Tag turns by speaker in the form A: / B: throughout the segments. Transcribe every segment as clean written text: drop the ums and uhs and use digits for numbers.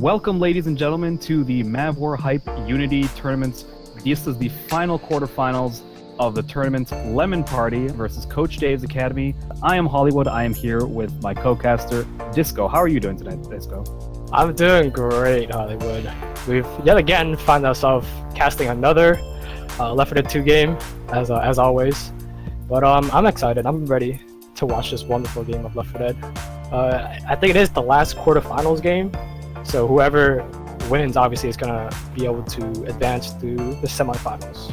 A: Welcome, ladies and gentlemen, to the MavWar Hype Unity tournaments. This is the final quarterfinals of the tournament Lemon Party versus Coach Dave's Academy. I am Hollywood. I am here with my co-caster, Disco. How are you doing tonight, Disco?
B: I'm doing great, Hollywood. We've yet again found ourselves casting another L4D2 game, as always. But I'm excited. I'm ready to watch this wonderful game of Left 4 Dead. I think it is the last quarterfinals game, so whoever wins obviously is gonna be able to advance to the semifinals.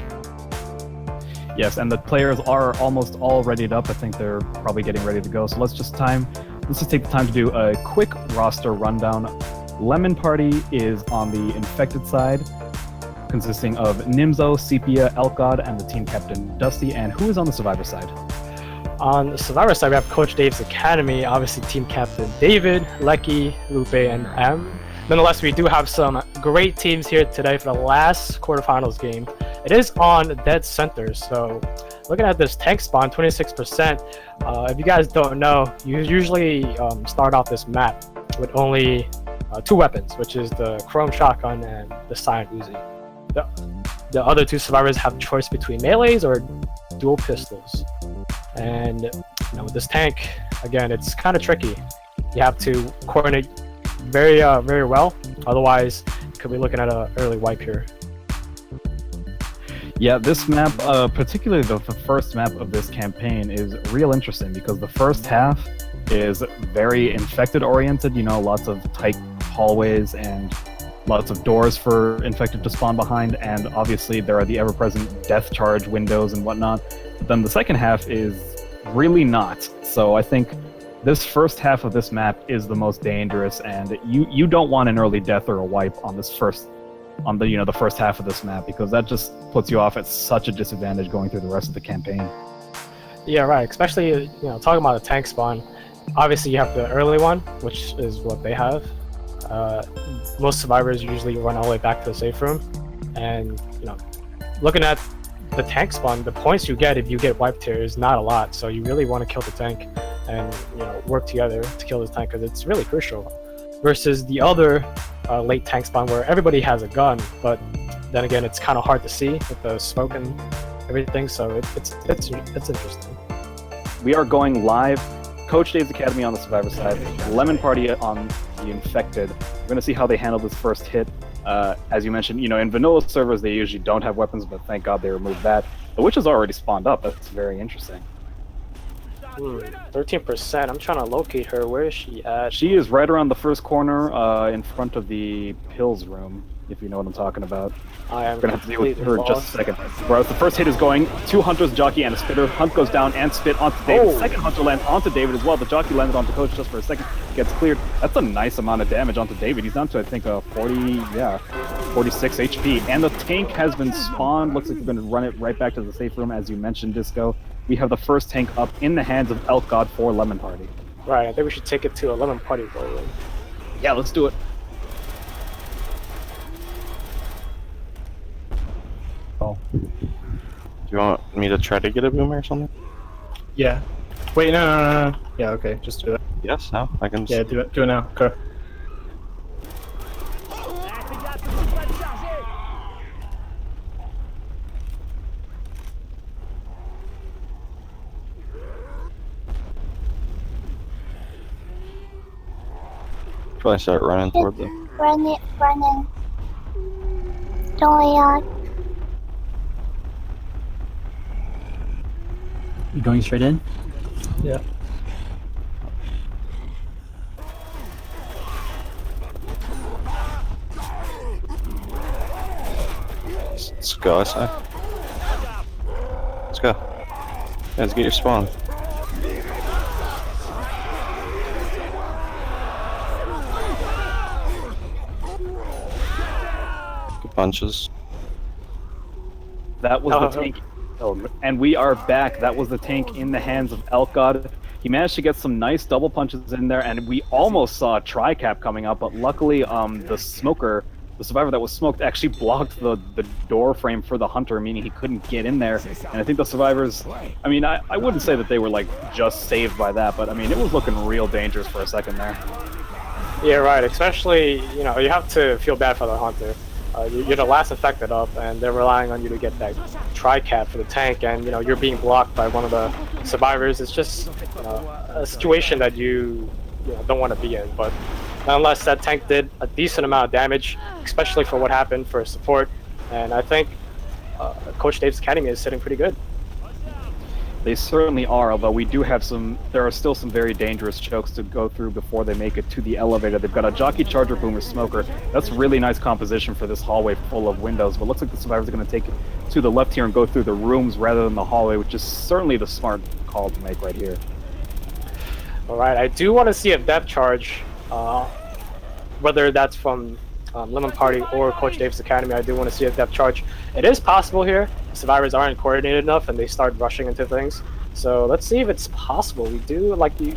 A: Yes, and the players are almost all readied up. I think they're probably getting ready to go. So let's just take the time to do a quick roster rundown. Lemon Party is on the infected side, consisting of Nimzo, Sepia, Elkgod, and the team captain Dusty. And who is on the survivor side?
B: On the survivor side, we have Coach Dave's Academy, obviously team captain David, Lecky, Lupe, and M. Nonetheless, we do have some great teams here today for the last quarterfinals game. It is on dead center, so looking at this tank spawn, 26%. If you guys don't know, you usually start off this map with only two weapons, which is the Chrome Shotgun and the Cyan Uzi. The other two survivors have choice between melees or dual pistols. And with this tank, again, it's kind of tricky. You have to coordinate very well. Otherwise, you could be looking at an early wipe here.
A: Yeah, this map, particularly the first map of this campaign, is real interesting because the first half is very infected oriented. Lots of tight hallways and lots of doors for infected to spawn behind, and obviously there are the ever-present death charge windows and whatnot. But then the second half is really not. So I think this first half of this map is the most dangerous, and you don't want an early death or a wipe on the first half of this map, because that just puts you off at such a disadvantage going through the rest of the campaign.
B: Yeah, right. Especially talking about the tank spawn. Obviously, you have the early one, which is what they have. Most survivors usually run all the way back to the safe room, and looking at the tank spawn, the points you get if you get wiped here is not a lot. So you really want to kill the tank and work together to kill this tank, because it's really crucial. Versus the other late tank spawn where everybody has a gun, but then again it's kind of hard to see with the smoke and everything. So it's interesting.
A: We are going live. Coach Dave's Academy on the survivor side, Lemon Party on the infected. We're going to see how they handle this first hit. As you mentioned, in vanilla servers they usually don't have weapons, but thank God they removed that. The witch has already spawned up. That's very interesting.
B: 13%. I'm trying to locate her. Where is she at?
A: She is right around the first corner in front of the pills room, if you know what I'm talking about.
B: I am
A: going to have to deal with her in just a second. Whereas the first hit is going, two hunters, jockey, and a spitter. Hunt goes down and spit onto David. The second hunter lands onto David as well. The jockey landed onto Coach just for a second. Gets cleared. That's a nice amount of damage onto David. He's down to, I think, 46 HP. And the tank has been spawned. Looks like we're going to run it right back to the safe room, as you mentioned, Disco. We have the first tank up in the hands of Elkgod for Lemon Party.
B: Right, I think we should take it to a Lemon Party room.
A: Yeah, let's do it.
C: Oh. Do you want me to try to get a boomer or something?
D: Yeah. Wait, no. Yeah, okay, just do it.
C: Yes, no, I can.
D: Yeah, do it now. Okay.
C: Probably start running toward them.
E: Running. Going on.
F: You going straight in?
D: Yeah.
C: Let's go, I say. Let's go. Yeah, let's get your spawn. Good punches.
A: That was the tank. And we are back. That was the tank in the hands of Elkgod. He managed to get some nice double punches in there, and we almost saw a tri-cap coming up, but luckily the survivor that was smoked actually blocked the door frame for the hunter, meaning he couldn't get in there. And I think the survivors, I mean, I wouldn't say that they were like just saved by that, but I mean, it was looking real dangerous for a second there.
B: Yeah, right. Especially, you know, you have to feel bad for the hunter. You're the last infected up, and they're relying on you to get that tri-cap for the tank, and you know you're being blocked by one of the survivors. It's just a situation that you know, don't want to be in. But nonetheless, that tank did a decent amount of damage, especially for what happened for support. And I think Coach Dave's Academy is sitting pretty good.
A: They certainly are, although we do have there are still some very dangerous chokes to go through before they make it to the elevator. They've got a Jockey, Charger, Boomer, Smoker. That's really nice composition for this hallway full of windows, but looks like the survivors are going to take it to the left here and go through the rooms rather than the hallway, which is certainly the smart call to make right here.
B: Alright, I do want to see a depth charge, whether that's from Lemon Party or Coach Dave's Academy. I do want to see a depth charge. It is possible here. The survivors aren't coordinated enough and they start rushing into things. So let's see if it's possible. We do, like you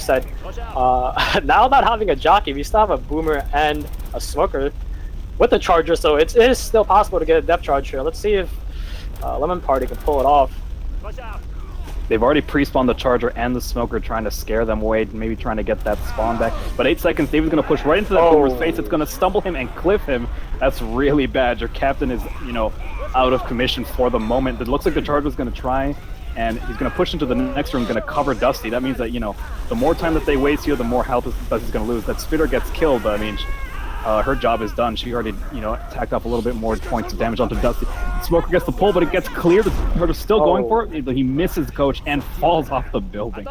B: said, now not having a jockey, we still have a Boomer and a Smoker with a Charger, so it is still possible to get a depth charge here. Let's see if Lemon Party can pull it off.
A: They've already pre-spawned the Charger and the Smoker, trying to scare them away, maybe trying to get that spawn back. But 8 seconds, David's going to push right into that Boomer's face. It's going to stumble him and cliff him. That's really bad. Your captain is, you know, out of commission for the moment. It looks like the Charger's going to try, and he's going to push into the next room, going to cover Dusty. That means that, you know, the more time that they waste here, the more health Dusty's going to lose. That Spitter gets killed, but I mean, her job is done. She already, you know, tacked off a little bit more points of damage onto Dusty. Smoker gets the pull, but it gets clear. The Charger's still going for it. He misses Coach and falls off the building.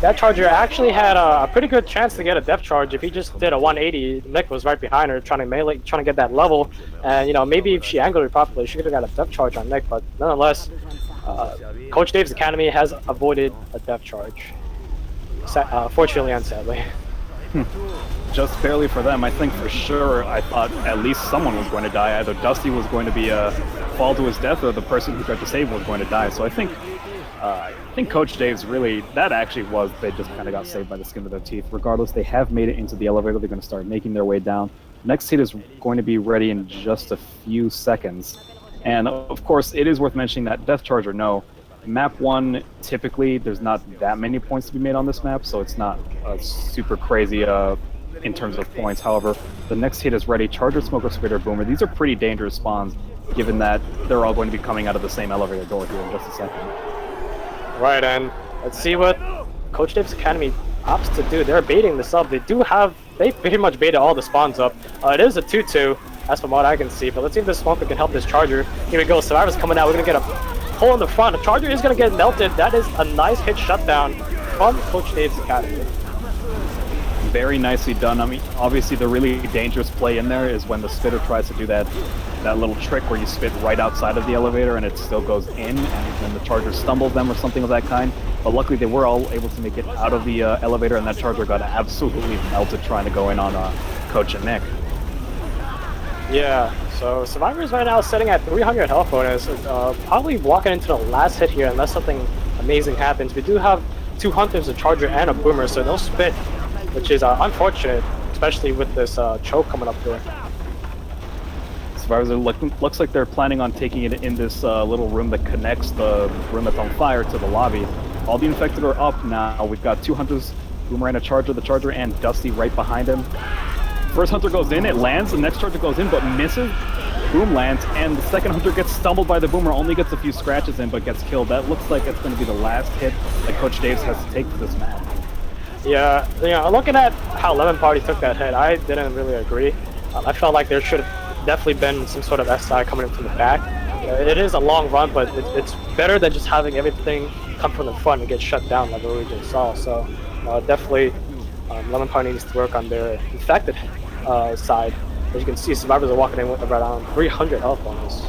B: That Charger actually had a pretty good chance to get a depth charge. If he just did a 180, Nick was right behind her trying to melee, trying to get that level. And, you know, maybe if she angled it properly, she could have got a depth charge on Nick. But nonetheless, Coach Dave's Academy has avoided a depth charge. Fortunately and sadly.
A: Just barely for them. I think for sure, I thought at least someone was going to die. Either Dusty was going to be fall to his death, or the person who tried to save was going to die. So I think Coach Dave's really, that actually was, they just kind of got saved by the skin of their teeth. Regardless, they have made it into the elevator. They're going to start making their way down. Next hit is going to be ready in just a few seconds. And of course, it is worth mentioning that Death Charge or no, Map 1, typically, there's not that many points to be made on this map, so it's not super crazy in terms of points. However, the next hit is ready. Charger, Smoker, Spitter, Boomer. These are pretty dangerous spawns, given that they're all going to be coming out of the same elevator door here in just a second.
B: Right, and let's see what Coach Dave's Academy opts to do. They're baiting this up. They pretty much baited all the spawns up. It is a 2-2, that's from what I can see, but let's see if this Smoker can help this Charger. Here we go, Survivor's coming out. We're going to get a pull in the front. The Charger is going to get melted. That is a nice hit shutdown from Coach Dave's Academy.
A: Very nicely done. I mean, obviously the really dangerous play in there is when the Spitter tries to do that little trick where you spit right outside of the elevator and it still goes in, and then the Charger stumbles them or something of that kind. But luckily they were all able to make it out of the elevator, and that Charger got absolutely melted trying to go in on Coach and Nick.
B: Yeah, so Survivors right now sitting at 300 health bonus, probably walking into the last hit here unless something amazing happens. We do have 2 Hunters, a Charger, and a Boomer, so no spit, which is unfortunate, especially with this choke coming up there.
A: Survivors are looks like they're planning on taking it in this little room that connects the room that's on fire to the lobby. All the infected are up now. We've got 2 Hunters, Boomer and a Charger, the Charger and Dusty right behind him. First Hunter goes in, it lands, the next Charger goes in but misses. Boom lands, and the second Hunter gets stumbled by the Boomer, only gets a few scratches in but gets killed. That looks like it's going to be the last hit that Coach Daves has to take for this map.
B: Yeah, you know, looking at how Lemon Party took that hit, I didn't really agree. I felt like there should have definitely been some sort of SI coming in from the back. It is a long run, but it's better than just having everything come from the front and get shut down like we just saw. So definitely Lemon Party needs to work on their infected side. As you can see, Survivors are walking in with around 300 health bonus.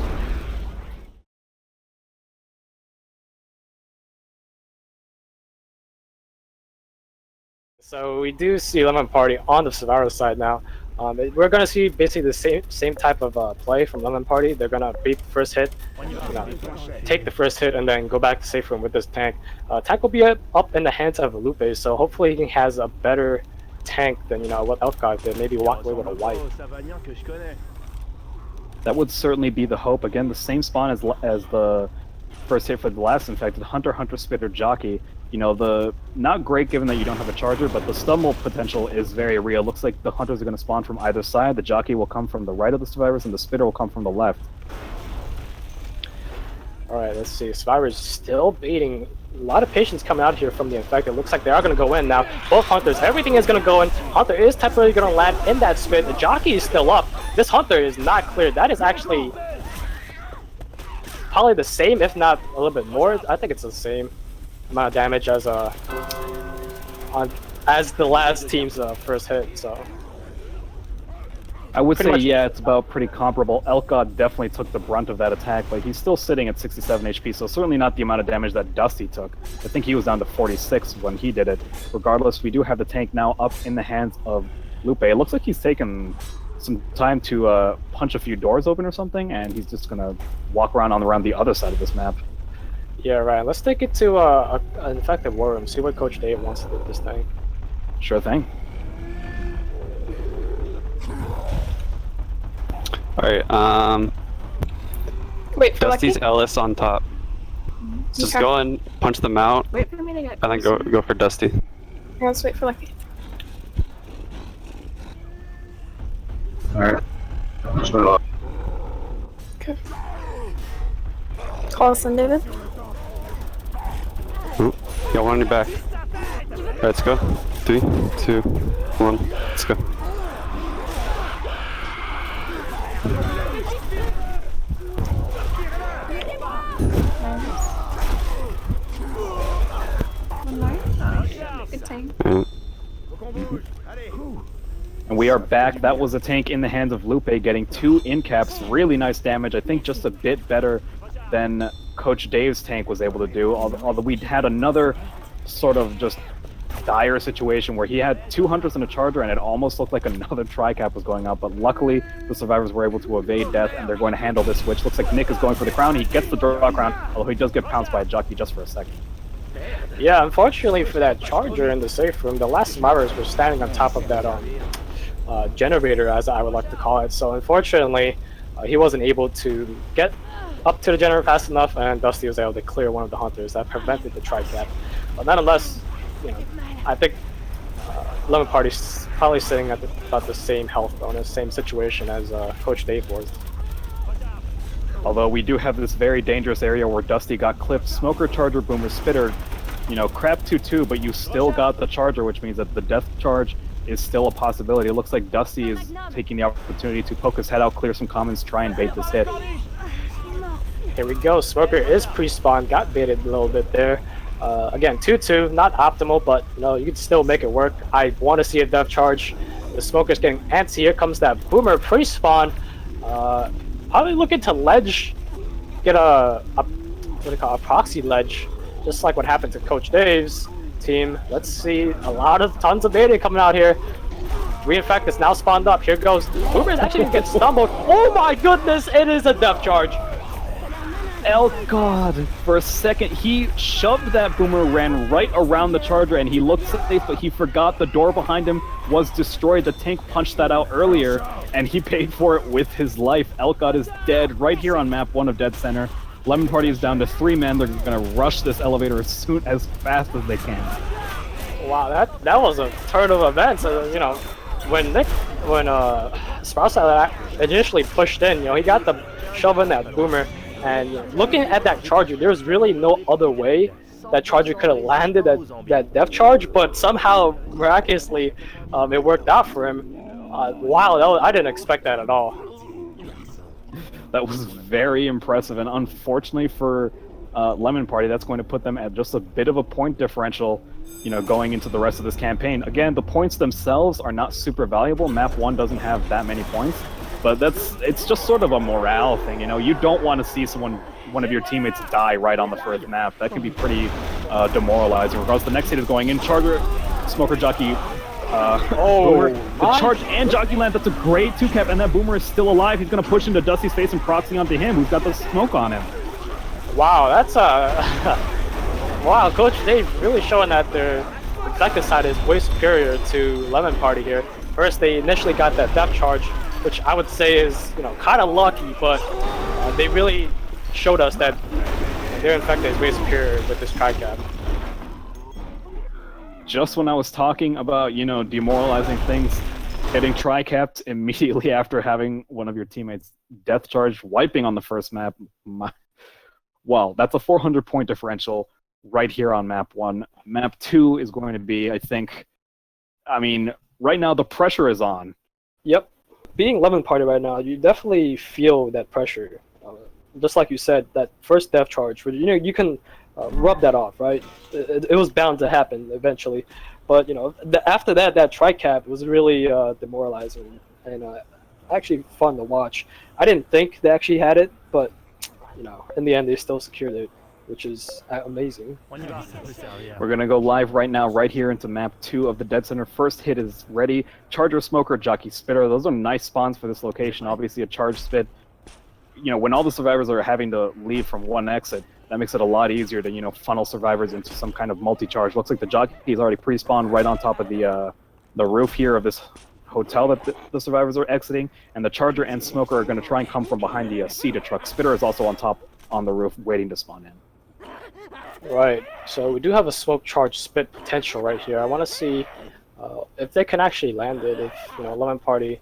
B: So we do see Lemon Party on the Survivor side now. We're going to see basically the same type of play from Lemon Party. They're going to beat the first hit, take the first hit, and then go back to safe room with this tank. Tank will be up in the hands of Lupe, so hopefully he has a better tank than what Elf guy did. Maybe walk away with a wipe.
A: That would certainly be the hope. Again, the same spawn as the first hit for the last infected. Hunter, Spitter, Jockey. you know, the not great given that you don't have a charger, but the stumble potential is very real. Looks like the hunters are going to spawn from either side. The jockey will come from the right of the survivors, and the spitter will come from the left.
B: All right, let's see. Survivors still baiting. A lot of patience coming out here from the infected. Looks like they are going to go in now. Both hunters, everything is going to go in. Hunter is temporarily going to land in that spit. The jockey is still up. This hunter is not cleared. That is actually probably the same, if not a little bit more. I think it's the same amount of damage as the last team's first hit. So
A: I would
B: Pretty
A: say,
B: much.
A: yeah, it's about pretty comparable. Elkgod definitely took the brunt of that attack, but he's still sitting at 67 HP, so certainly not the amount of damage that Dusty took. I think he was down to 46 when he did it. Regardless, we do have the tank now up in the hands of Lupe. It looks like he's taken some time to punch a few doors open or something, and he's just going to walk around the other side of this map.
B: yeah, right. Let's take it to an infected war room. See what Coach Dave wants to do with this thing.
A: Sure thing.
C: Alright,
E: Wait for
C: Dusty's
E: Lucky.
C: Ellis on top. Just
E: Okay.
C: go and punch them out,
E: Wait for me to get.
C: and then go for Dusty.
E: Okay, let's wait for Lucky.
F: Alright. Just my luck.
E: Okay. Call us in, David.
C: Ooh, got one on your back. Alright, let's go. 3, 2, 1, let's go.
E: Good tank.
C: Alright.
A: And we are back. That was a tank in the hands of Lupe, getting 2 in-caps. Really nice damage. I think just a bit better than Coach Dave's tank was able to do. Although we had another sort of just dire situation where he had 2 hunters and a charger, and it almost looked like another tri-cap was going up. But luckily, the survivors were able to evade death, and they're going to handle this switch. Looks like Nick is going for the crown. He gets the draw crown, although he does get pounced by a jockey just for a second.
B: Yeah, unfortunately for that charger in the safe room, the last survivors were standing on top of that generator, as I would like to call it. So unfortunately, he wasn't able to get up to the generator fast enough, and Dusty was able to clear one of the hunters that prevented the tri-cap. But nonetheless, you know, I think Lemon Party's probably sitting at about the same health bonus, same situation as Coach Dave was.
A: Although we do have this very dangerous area where Dusty got clipped. Smoker, Charger, Boomer, Spitter, you know, crap 2-2, but you still got the Charger, which means that the death charge is still a possibility. It looks like Dusty is taking the opportunity to poke his head out, clear some commons, try and bait this hit.
B: Here we go. Smoker is pre-spawn, got baited a little bit there. Again, 2-2, not optimal, but you know, you can still make it work. I want to see a death charge. The Smoker's getting antsy. Here comes that Boomer pre-spawn. Probably looking to ledge, get a what do you call it, a proxy ledge, just like what happened to Coach Dave's team. Let's see, tons of beta coming out here. Reinfect is now spawned up. Here goes. Boomer's actually gonna get stumbled. Oh my goodness, it is a death charge.
A: Elkgod, for a second, he shoved that Boomer, ran right around the Charger, and he looked safe, but he forgot the door behind him was destroyed. The tank punched that out earlier, and he paid for it with his life. Elkgod is dead right here on map 1 of Dead Center. Lemon Party is down to 3 men. They're going to rush this elevator as fast as they can.
B: Wow, that was a turn of events. You know, when Sprouse initially pushed in, you know, he got the shove in that Boomer. And you know, looking at that Charger, there's really no other way that Charger could have landed that death charge, but somehow, miraculously, it worked out for him. Wow, I didn't expect that at all.
A: That was very impressive, and unfortunately for Lemon Party, that's going to put them at just a bit of a point differential, you know, going into the rest of this campaign. Again, the points themselves are not super valuable. Map 1 doesn't have that many points. But it's just sort of a morale thing, you know. You don't want to see one of your teammates die right on the first map. That can be pretty demoralizing. Regardless, the next hit is going in. Charger, Smoker, Jockey, Boomer. The charge and Jockey land. That's a great 2-cap, and that Boomer is still alive. He's going to push into Dusty's face and proxy onto him, who's got the smoke on him.
B: Wow, that's wow, Coach Dave really showing that their infected side is way superior to Lemon Party here. First, they initially got that death charge, which I would say is, you know, kind of lucky, but they really showed us that their infected is way superior with this tri-cap.
A: just when I was talking about, you know, demoralizing things, getting tri-capped immediately after having one of your teammates death charge, wiping on the first map. Well, that's a 400-point differential right here on map 1. Map 2 is going to be, I think, I mean, right now the pressure is on.
B: Yep. Being Lemon Party right now, you definitely feel that pressure. Just like you said, that first death charge, you know, you can rub that off, right? It was bound to happen eventually. But, you know, after that tri-cap was really demoralizing and actually fun to watch. I didn't think they actually had it, but, you know, in the end they still secured it, which is amazing.
A: We're going to go live right now, right here into map 2 of the Dead Center. First hit is ready. Charger, Smoker, Jockey, Spitter. Those are nice spawns for this location. Obviously a charge spit. You know, when all the survivors are having to leave from one exit, that makes it a lot easier to, you know, funnel survivors into some kind of multi-charge. Looks like the Jockey is already pre-spawned right on top of the roof here of this hotel that the survivors are exiting, and the Charger and Smoker are going to try and come from behind the Cedar truck. Spitter is also on top on the roof waiting to spawn in.
B: Right, so we do have a smoke charge spit potential right here. I want to see if they can actually land it, if, you know, Lemon Party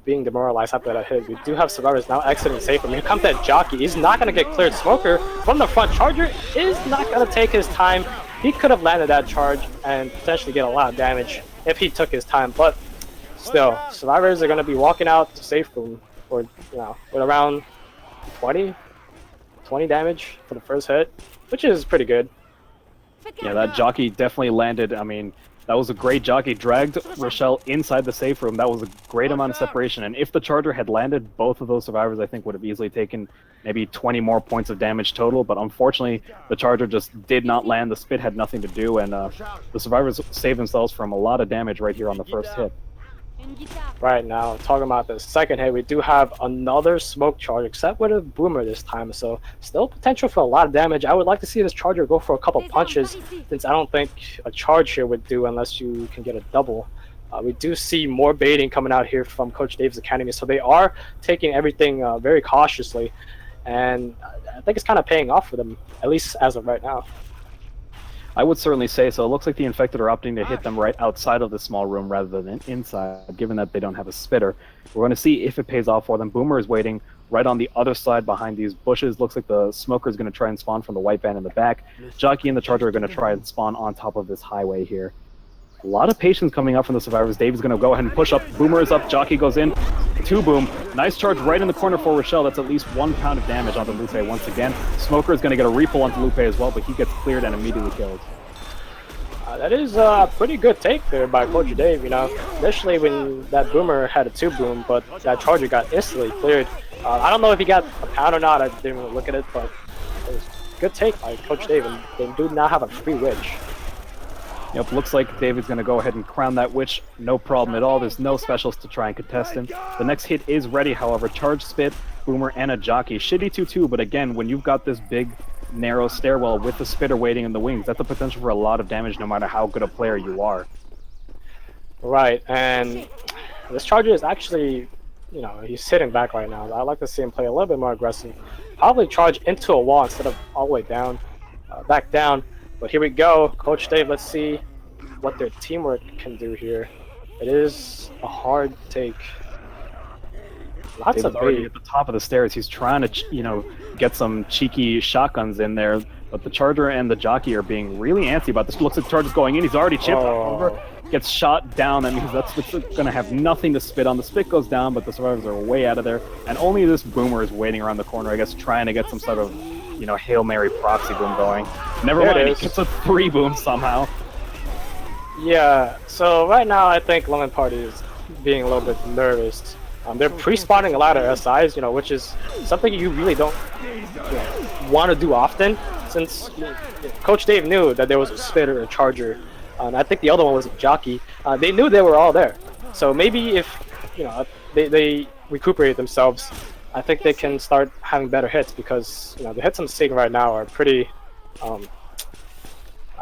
B: being demoralized after that hit. We do have survivors now exiting safe. Here comes that Jockey. He's not going to get cleared. Smoker from the front. Charger is not going to take his time. He could have landed that charge and potentially get a lot of damage if he took his time, but still, survivors are going to be walking out to safe room for, you know, with around 20 damage for the first hit, which is pretty good.
A: Yeah, that Jockey definitely landed. I mean, that was a great Jockey. Dragged Rochelle inside the safe room. That was a great amount of separation. And if the Charger had landed, both of those survivors, I think, would have easily taken maybe 20 more points of damage total. But unfortunately, the Charger just did not land. The spit had nothing to do. And the survivors saved themselves from a lot of damage right here on the first hit.
B: Right now, talking about the second hit, we do have another smoke charge, except with a boomer this time, so still potential for a lot of damage. I would like to see this Charger go for a couple punches, since I don't think a charge here would do unless you can get a double. We do see more baiting coming out here from Coach Dave's Academy, so they are taking everything very cautiously, and I think it's kind of paying off for them, at least as of right now.
A: I would certainly say so. It looks like the Infected are opting to hit them right outside of the small room rather than inside, given that they don't have a spitter. We're going to see if it pays off for them. Boomer is waiting right on the other side behind these bushes. Looks like the Smoker is going to try and spawn from the white band in the back. Jockey and the Charger are going to try and spawn on top of this highway here. A lot of patience coming up from the survivors. Dave is going to go ahead and push up. Boomer is up. Jockey goes in. 2 boom. Nice charge right in the corner for Rochelle. That's at least 1 pound of damage onto Lupe once again. Smoker is going to get a repull onto Lupe as well, but he gets cleared and immediately killed.
B: That is a pretty good take there by Coach Dave, you know. Initially when that Boomer had a 2 boom, but that Charger got instantly cleared. I don't know if he got a pound or not. I didn't really look at it, but it was a good take by Coach Dave, and they do now have a free witch.
A: Yep, looks like David's going to go ahead and crown that witch. No problem at all. There's no specials to try and contest him. The next hit is ready, however. Charge, spit, Boomer, and a Jockey. Shitty 2-2, but again, when you've got this big, narrow stairwell with the spitter waiting in the wings, that's a potential for a lot of damage no matter how good a player you are.
B: Right, and this Charger is actually, you know, he's sitting back right now. I'd like to see him play a little bit more aggressive. Probably charge into a wall instead of all the way down, back down. But here we go, Coach Dave, let's see what their teamwork can do here. It is a hard take. Lots of
A: already at the top of the stairs. He's trying to, you know, get some cheeky shotguns in there, but the Charger and the Jockey are being really antsy about this. Looks like the Charger's going in. He's already chipped over. Gets shot down. That means that's going to have nothing to spit on. The spit goes down, but the survivors are way out of there. And only this Boomer is waiting around the corner, I guess, trying to get some sort of, you know, Hail Mary proxy boom going. Never mind, he gets a 3 boom somehow.
B: Yeah, so right now I think Lemon Party is being a little bit nervous. They're pre-spawning a lot of SIs, you know, which is something you really don't want to do often, since Coach Dave knew that there was a spitter, a Charger, and I think the other one was a Jockey. They knew they were all there, so maybe if, you know, they recuperate themselves, I think they can start having better hits, because, you know, the hits I'm seeing right now are pretty.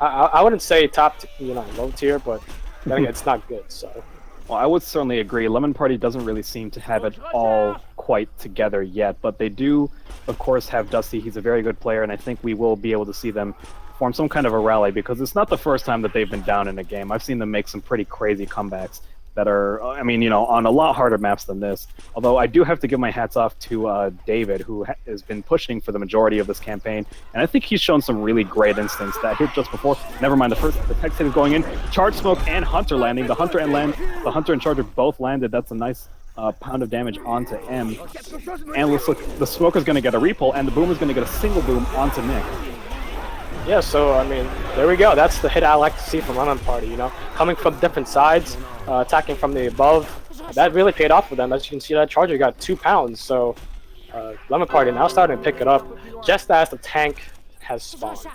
B: I wouldn't say top, you know, low tier, but then again, it's not good. So.
A: Well, I would certainly agree. Lemon Party doesn't really seem to have it all quite together yet, but they do, of course, have Dusty. He's a very good player, and I think we will be able to see them form some kind of a rally, because it's not the first time that they've been down in a game. I've seen them make some pretty crazy comebacks that are, I mean, on a lot harder maps than this. Although I do have to give my hats off to David, who has been pushing for the majority of this campaign, and I think he's shown some really great instincts. That hit just before, never mind, the tech hit is going in, Charge Smoke and Hunter landing. The Hunter and Charger both landed. That's a nice pound of damage onto M. And looks like the Smoker's going to get a repull, and the Boomer's going to get a single boom onto Nick.
B: Yeah, so I mean, there we go. That's the hit I like to see from Lemon Party. Coming from different sides, attacking from the above. That really paid off for them. As you can see, that Charger got 2 pounds. So Lemon Party now starting to pick it up, just as the tank has spawned.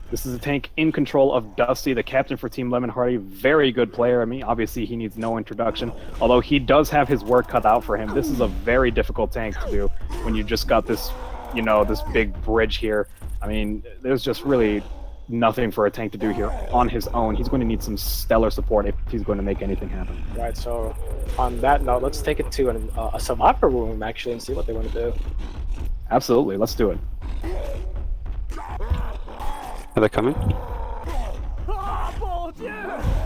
A: This is a tank in control of Dusty, the captain for Team Lemon Party. Very good player. I mean, obviously he needs no introduction, although he does have his work cut out for him. This is a very difficult tank to do when you just got this, this big bridge here. I mean, there's just really nothing for a tank to do here on his own. He's going to need some stellar support if he's going to make anything happen.
B: Right, so on that note, let's take it to a survivor room, actually, and see what they want to do.
A: Absolutely, let's do it.
C: Are they coming?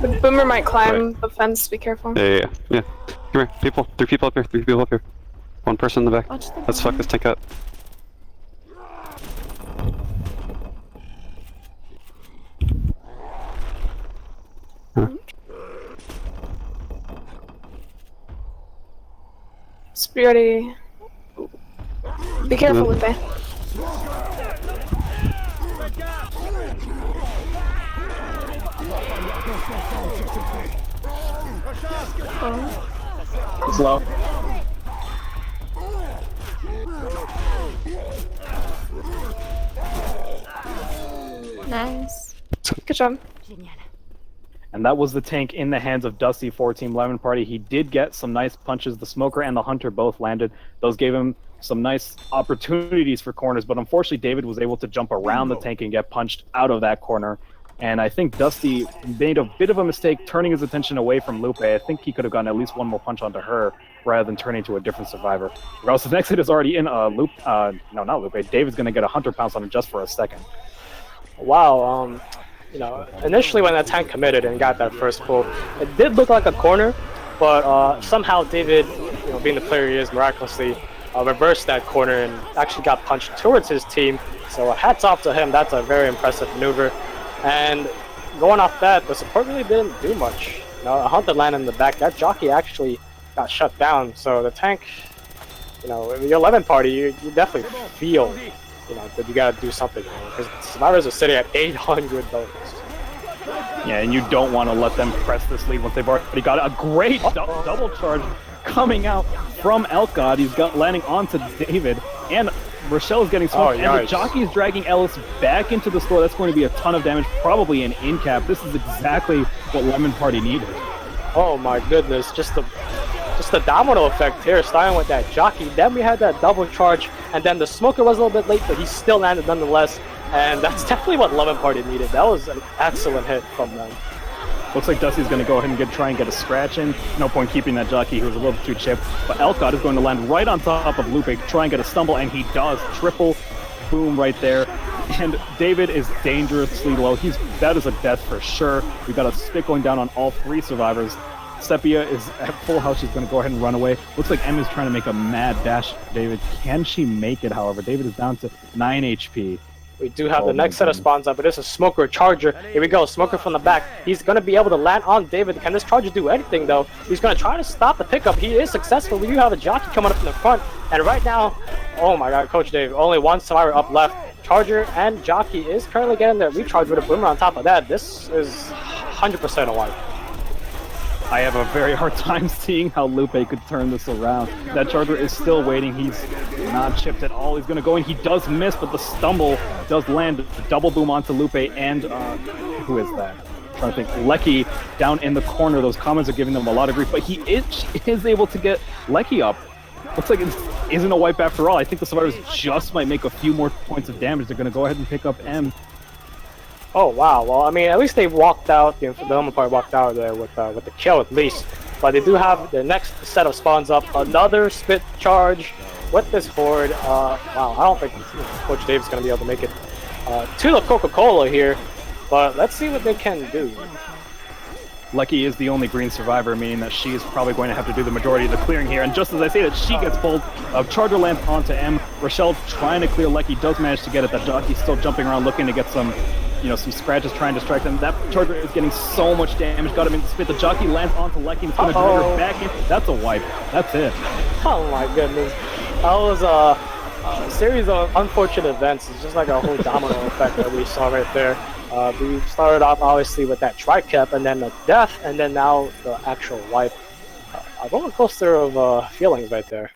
E: The Boomer might climb the fence, be careful.
C: Yeah. Come here, people. 3 people up here. 3 people up here. 1 person in the back. Let's fuck this tank up.
E: Spirity. Be careful, Lupe.
D: It's low.
E: Nice. Good job.
A: And that was the tank in the hands of Dusty for Team Lemon Party. He did get some nice punches. The Smoker and the Hunter both landed. Those gave him some nice opportunities for corners, but unfortunately David was able to jump around the tank and get punched out of that corner. And I think Dusty made a bit of a mistake turning his attention away from Lupe. I think he could have gotten at least 1 more punch onto her rather than turning to a different survivor. Regardless, the next hit is already in. Not Lupe. David's going to get a Hunter pounce on it just for a second.
B: Wow, initially when that tank committed and got that first pull, it did look like a corner, but somehow David, being the player he is, miraculously reversed that corner and actually got punched towards his team. So hats off to him. That's a very impressive maneuver. And going off that, the support really didn't do much. A Hunter landed in the back. That jockey actually got shut down. So the tank, your 11 party, you definitely feel, that you gotta do something, because survivors are sitting at $800.
A: Yeah, and you don't want to let them press this lead once they've already got a great double charge coming out from Elkgod. He's landing onto David, and Rochelle's getting smoked, and the jockey is dragging Ellis back into the store. That's going to be a ton of damage, probably an in-cap. This is exactly what Lemon Party needed.
B: Oh my goodness, just the domino effect here, starting with that jockey. Then we had that double charge, and then the Smoker was a little bit late, but he still landed nonetheless. And that's definitely what Lemon Party needed. That was an excellent hit from them.
A: Looks like Dusty's going to go ahead and try and get a scratch in. No point keeping that jockey, who was a little too chipped. But Elkgod is going to land right on top of Lupe, try and get a stumble, and he does. Triple boom right there. And David is dangerously low. That is a death for sure. We've got a stick going down on all 3 survivors. Sepia is at full health. She's going to go ahead and run away. Looks like Em is trying to make a mad dash. David, can she make it, however? David is down to 9 HP.
B: We do have the next set of spawns up, but it's a Smoker Charger. Here we go, Smoker from the back. He's going to be able to land on David. Can this Charger do anything, though? He's going to try to stop the pickup. He is successful. We do have a jockey coming up in the front. And right now, oh my god, Coach Dave, only 1 survivor up left. Charger and jockey is currently getting their recharge with a Boomer on top of that. This is 100% a wipe.
A: I have a very hard time seeing how Lupe could turn this around. That Charger is still waiting. He's not chipped at all. He's going to go in. He does miss, but the stumble does land. Double boom onto Lupe, and who is that? I'm trying to think. Lecky down in the corner. Those comments are giving them a lot of grief, but he is able to get Lecky up. Looks like it isn't a wipe after all. I think the survivors just might make a few more points of damage. They're going to go ahead and pick up M.
B: Oh wow, well I mean at least they walked out, the Lemon Party walked out there with the kill at least. But they do have their next set of spawns up, another spit charge with this horde. Wow, I don't think Coach Dave's going to be able to make it. to the Coca-Cola here, but let's see what they can do.
A: Lucky is the only green survivor, meaning that she is probably going to have to do the majority of the clearing here. And just as I say that, she gets pulled. Charger lands onto M. Rochelle trying to clear. Lucky does manage to get it. That jockey's still jumping around looking to get some, some scratches, trying to strike them. That Charger is getting so much damage. Got him in the spit. The jockey lands onto Lucky and it's going to drag her back in. That's a wipe. That's it.
B: Oh my goodness. That was a series of unfortunate events. It's just like a whole domino effect that we saw right there. We started off obviously with that tri-cap and then the death and then now the actual wipe. A roller coaster of feelings right there.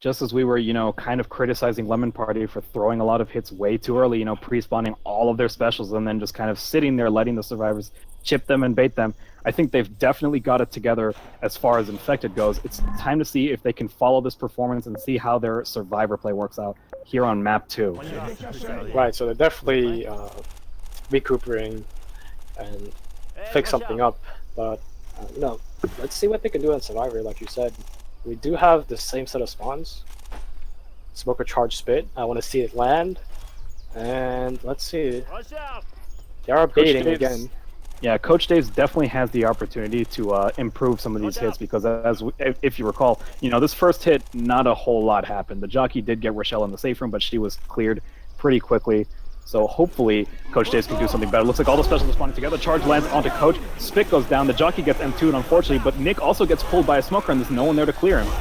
A: Just as we were, kind of criticizing Lemon Party for throwing a lot of hits way too early, pre-spawning all of their specials and then just kind of sitting there letting the survivors chip them and bait them. I think they've definitely got it together as far as Infected goes. It's time to see if they can follow this performance and see how their survivor play works out here on map 2.
B: Right, so they're definitely recuperating and fix something up, but let's see what they can do on survivor. Like you said, we do have the same set of spawns. Smoker charge spit. I want to see it land, and let's see. They are baiting again.
A: Yeah, Coach Dave's definitely has the opportunity to improve some of these hits because, if you recall, this first hit, not a whole lot happened. The jockey did get Rochelle in the safe room, but she was cleared pretty quickly. So hopefully Coach Dave's can do something better. Looks like all the specials are spawning together. Charge lands onto Coach. Spit goes down. The jockey gets M2'd, unfortunately, but Nick also gets pulled by a smoker, and there's no one there to clear him.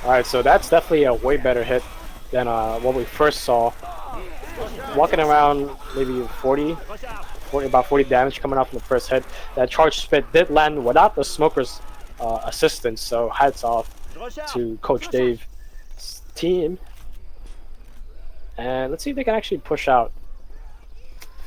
B: All right, so that's definitely a way better hit than what we first saw. Walking around maybe about 40 damage coming off from the first hit. That charge spit did land without the smoker's assistance, so hats off to Coach Dave's team. And let's see if they can actually push out.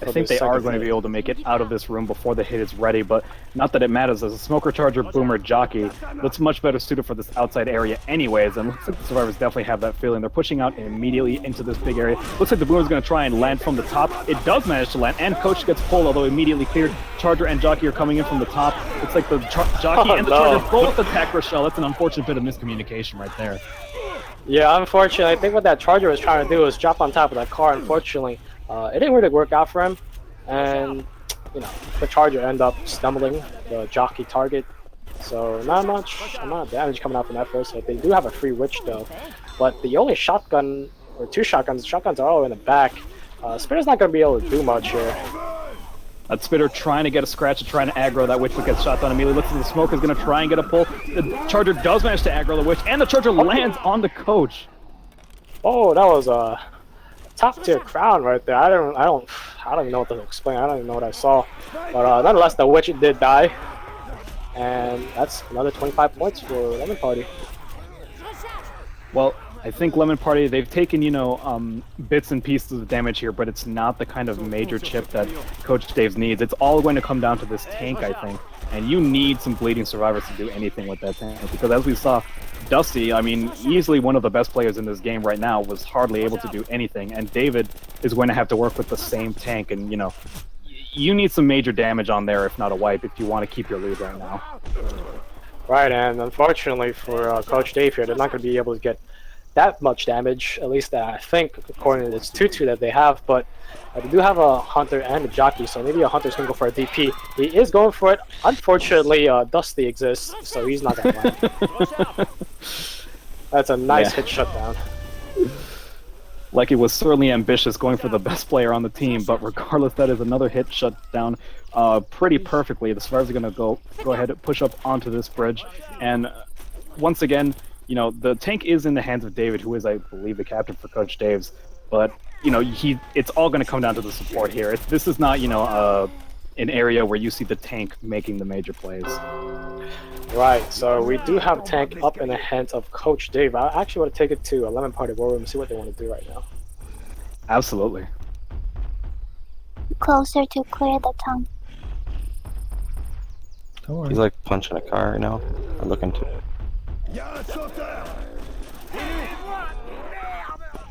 A: I think they are going to be able to make it out of this room before the hit is ready, but not that it matters. As a smoker, charger, boomer, jockey, that's much better suited for this outside area anyways, and looks like the survivors definitely have that feeling. They're pushing out immediately into this big area. Looks like the boomer's going to try and land from the top. It does manage to land, and Coach gets pulled, although immediately cleared. Charger and jockey are coming in from the top. Looks like the jockey and the charger both attack Rochelle. That's an unfortunate bit of miscommunication right there.
B: Yeah, unfortunately, I think what that charger was trying to do was drop on top of that car. Unfortunately, it didn't really work out for him, and the charger ended up stumbling the jockey target. So not much amount of damage coming out from that first hit. They do have a free witch though, but the only shotgun or two shotguns are all in the back. Spitter's not going to be able to do much here.
A: That Spitter trying to get a scratch and trying to aggro that witch, but gets shot down immediately. Looks like the smoker's going to try and get a pull. The charger does manage to aggro the witch, and the charger lands on the Coach.
B: Oh, that was a top tier crown right there. I don't even know what to explain. I don't even know what I saw. But nonetheless, the witch did die, and that's another 25 points for Lemon Party.
A: Well, I think Lemon Party, they've taken, bits and pieces of damage here, but it's not the kind of major chip that Coach Dave's needs. It's all going to come down to this tank, I think. And you need some bleeding survivors to do anything with that tank. Because as we saw, Dusty, easily one of the best players in this game right now, was hardly able to do anything. And David is going to have to work with the same tank. And, you need some major damage on there, if not a wipe, if you want to keep your lead right now.
B: Right, and unfortunately for Coach Dave here, they're not going to be able to get that much damage, at least I think, according to this 2-2 that they have, but they do have a Hunter and a Jockey, so maybe a Hunter's going to go for a DP. He is going for it. Unfortunately, Dusty exists, so he's not going to land. That's a nice hit shutdown.
A: Like, it was certainly ambitious going for the best player on the team, but regardless, that is another hit shut down pretty perfectly. The survivors are going to go ahead and push up onto this bridge, and once again, the tank is in the hands of David, who is, I believe, the captain for Coach Dave's. But, it's all going to come down to the support here. This is not, an area where you see the tank making the major plays.
B: Right, so we do have tank up in the hands of Coach Dave. I actually want to take it to a Lemon Party War Room and see what they want to do right now.
A: Absolutely.
G: Closer to clear the tongue.
D: Don't worry.
C: He's like punching a car right now. I'm looking to.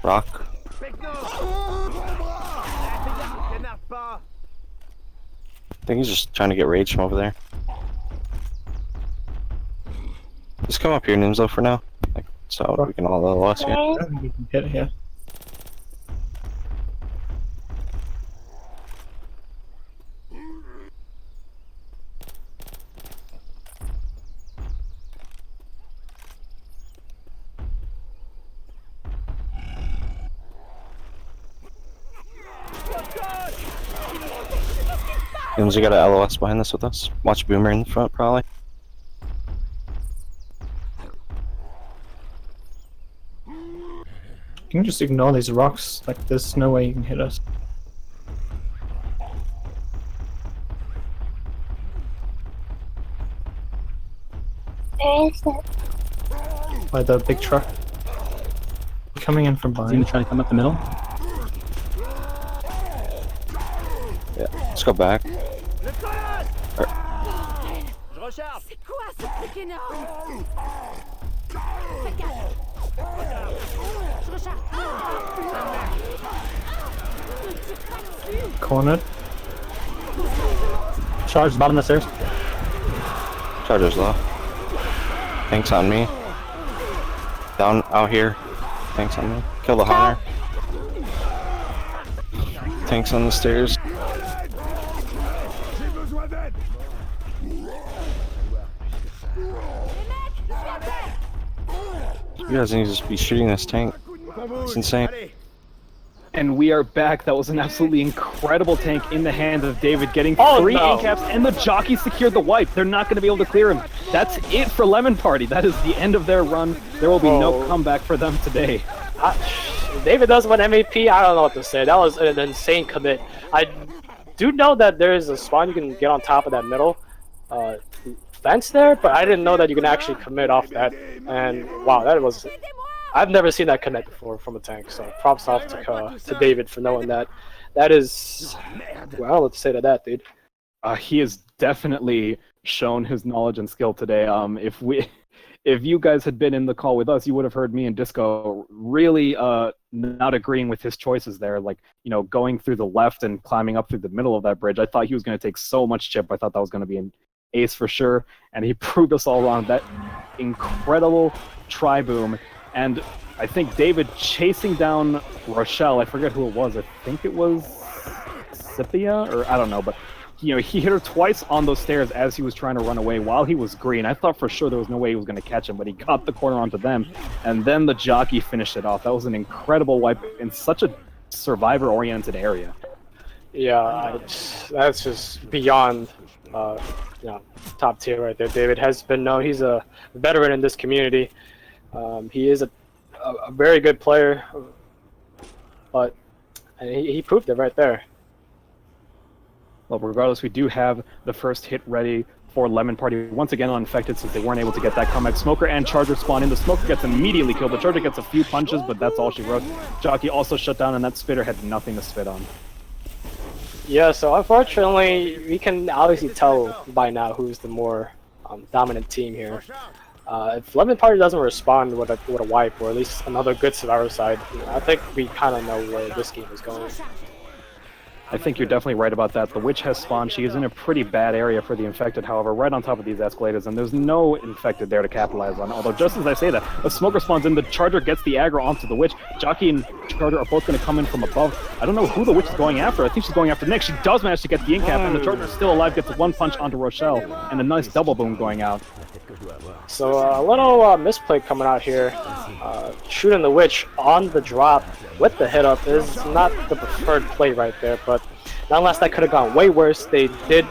C: Rock. I think he's just trying to get rage from over there. Just come up here, Nimzo, for now. So we can all loss here.
D: I think you can hit it, yeah.
C: Yums, you got a LOS behind this with us. Watch Boomer in the front, probably.
D: You can just ignore these rocks. Like, there's no way you can hit us. By the big truck. Coming in from
G: Is he
D: behind.
G: gonna try to come up the middle?
C: Yeah, let's go back.
H: C'est quoi ce truc énorme? Fais gaffe. Je recharge.
D: Cornered.
G: Charge, bottom of the stairs.
C: Charger's low. Tanks on me. Down out here. Tanks on me. Kill the hunter. Tanks on the stairs. You guys need to just be shooting this tank. It's insane.
A: And we are back. That was an absolutely incredible tank in the hands of David, getting
B: Oh,
A: 3
B: no.
A: incaps, and the jockey secured the wipe. They're not going to be able to clear him. That's it for Lemon Party. That is the end of their run. There will be no
B: Oh.
A: comeback for them today.
B: David does win MVP. I don't know what to say. That was an insane commit. I do know that there is a spawn you can get on top of that middle fence there, but I didn't know that you can actually commit off that. And wow, that was. I've never seen that connect before from a tank. So props off to David for knowing that. That is. Well, I don't know what to say to that, dude.
A: He has definitely shown his knowledge and skill today. If you guys had been in the call with us, you would have heard me and Disco really not agreeing with his choices there. Like, you know, going through the left and climbing up through the middle of that bridge. I thought he was going to take so much chip. I thought that was going to be an ace for sure. And he proved us all wrong. That incredible tri-boom. And I think David chasing down Rochelle, I forget who it was. I think it was Scipia, or I don't know, but you know, he hit her twice on those stairs as he was trying to run away while he was green. I thought for sure there was no way he was going to catch him, but he got the corner onto them, and then the jockey finished it off. That was an incredible wipe in such a survivor-oriented area.
B: Yeah, that's just beyond, top tier right there. David has been known. He's a veteran in this community. He is a very good player, but he proved it right there.
A: Well, regardless, we do have the first hit ready for Lemon Party. Once again, uninfected since they weren't able to get that comeback. Smoker and Charger spawn in. The Smoker gets immediately killed. The Charger gets a few punches, but that's all she wrote. Jockey also shut down, and that Spitter had nothing to spit on.
B: Yeah, so unfortunately, we can obviously tell by now who's the more dominant team here. If Lemon Party doesn't respond with a wipe, or at least another good Survivor side, I think we kind of know where this game is going.
A: I think you're definitely right about that. The Witch has spawned. She is in a pretty bad area for the Infected, however, right on top of these escalators, and there's no Infected there to capitalize on. Although, just as I say that, a Smoker spawns in, the Charger gets the aggro onto the Witch. Jockey and Charger are both going to come in from above. I don't know who the Witch is going after. I think she's going after Nick. She does manage to get the incap, and the Charger is still alive, gets one punch onto Rochelle, and a nice double boom going out.
B: So a little misplay coming out here. Shooting the Witch on the drop with the hit up is not the preferred play right there, but nonetheless that could have gone way worse. They did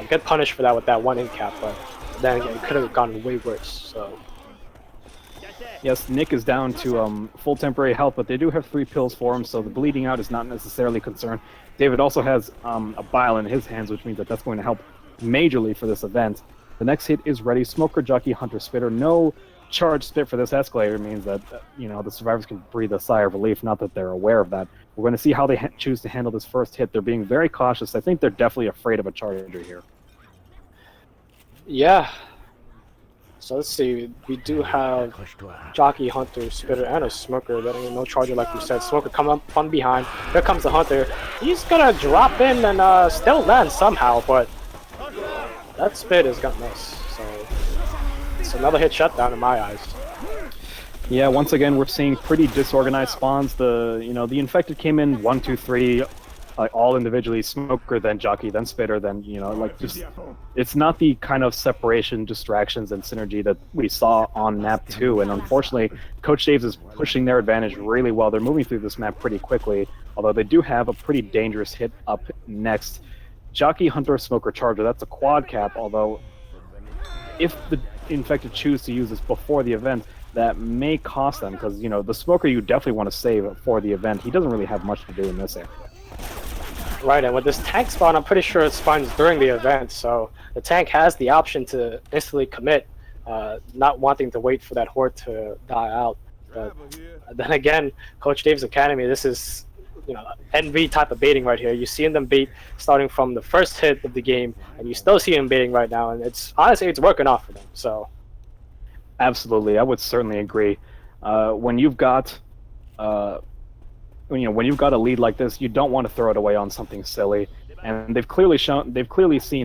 B: get punished for that with that one in cap, but then again, it could have gone way worse. So
A: Yes, Nick is down to full temporary health, but they do have 3 pills for him, so the bleeding out is not necessarily a concern. David also has a bile in his hands, which means that that's going to help majorly for this event. The next hit is ready. Smoker, Jockey, Hunter, Spitter. No charge spit for this escalator means that the survivors can breathe a sigh of relief. Not that they're aware of that. We're going to see how they choose to handle this first hit. They're being very cautious. I think they're definitely afraid of a charger here.
B: yeah. So let's see. We do have Jockey, Hunter, Spitter, and a Smoker. But no Charger, like we said. Smoker coming up from behind. Here comes the Hunter. He's gonna drop in and still land somehow, but that spit is gonna miss. So it's another hit shutdown in my eyes.
A: Yeah, once again, we're seeing pretty disorganized spawns. The Infected came in 1, 2, 3, like all individually, Smoker, then Jockey, then Spitter, then like just it's not the kind of separation, distractions, and synergy that we saw on map 2. And unfortunately, Coach Dave's is pushing their advantage really well. They're moving through this map pretty quickly, although they do have a pretty dangerous hit up next. Jockey, Hunter, Smoker, Charger. That's a quad cap, although if the Infected choose to use this before the event, that may cost them, because the Smoker you definitely want to save for the event. He doesn't really have much to do in this area.
B: Right, and with this tank spawn, I'm pretty sure it spawns during the event, so the tank has the option to instantly commit, not wanting to wait for that horde to die out. But then again, Coach Dave's Academy, this is NV type of baiting right here. You're seeing them bait starting from the first hit of the game, and you still see them baiting right now, and honestly it's working off for them. So
A: absolutely, I would certainly agree. When you've got when you've got a lead like this, you don't want to throw it away on something silly. And they've clearly seen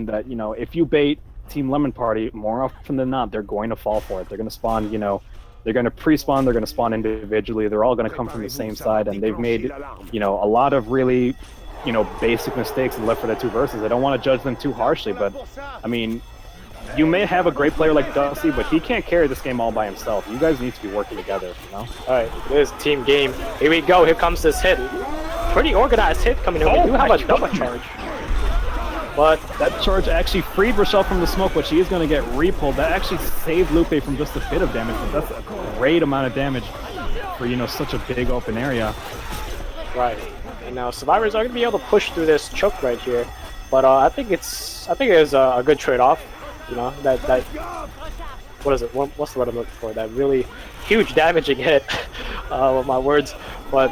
A: that if you bait Team Lemon Party, more often than not, they're going to fall for it. They're going to spawn, they're going to pre-spawn, they're going to spawn individually, they're all going to come from the same side, and they've made, a lot of really, basic mistakes in Left 4 Dead 2 versus. I don't want to judge them too harshly, but, I mean, you may have a great player like Dusty, but he can't carry this game all by himself. You guys need to be working together,
B: Alright, this is team game. Here we go, here comes this hit. Pretty organized hit coming in. We do have a double charge. But
A: that charge actually freed Rochelle from the smoke, but she is going to get re-pulled. That actually saved Lupe from just a bit of damage, but that's a great amount of damage for, such a big open area.
B: Right. And now survivors are going to be able to push through this choke right here. But I think it is a good trade-off. That what is it? What's the word I'm looking for? That really huge damaging hit. With my words. But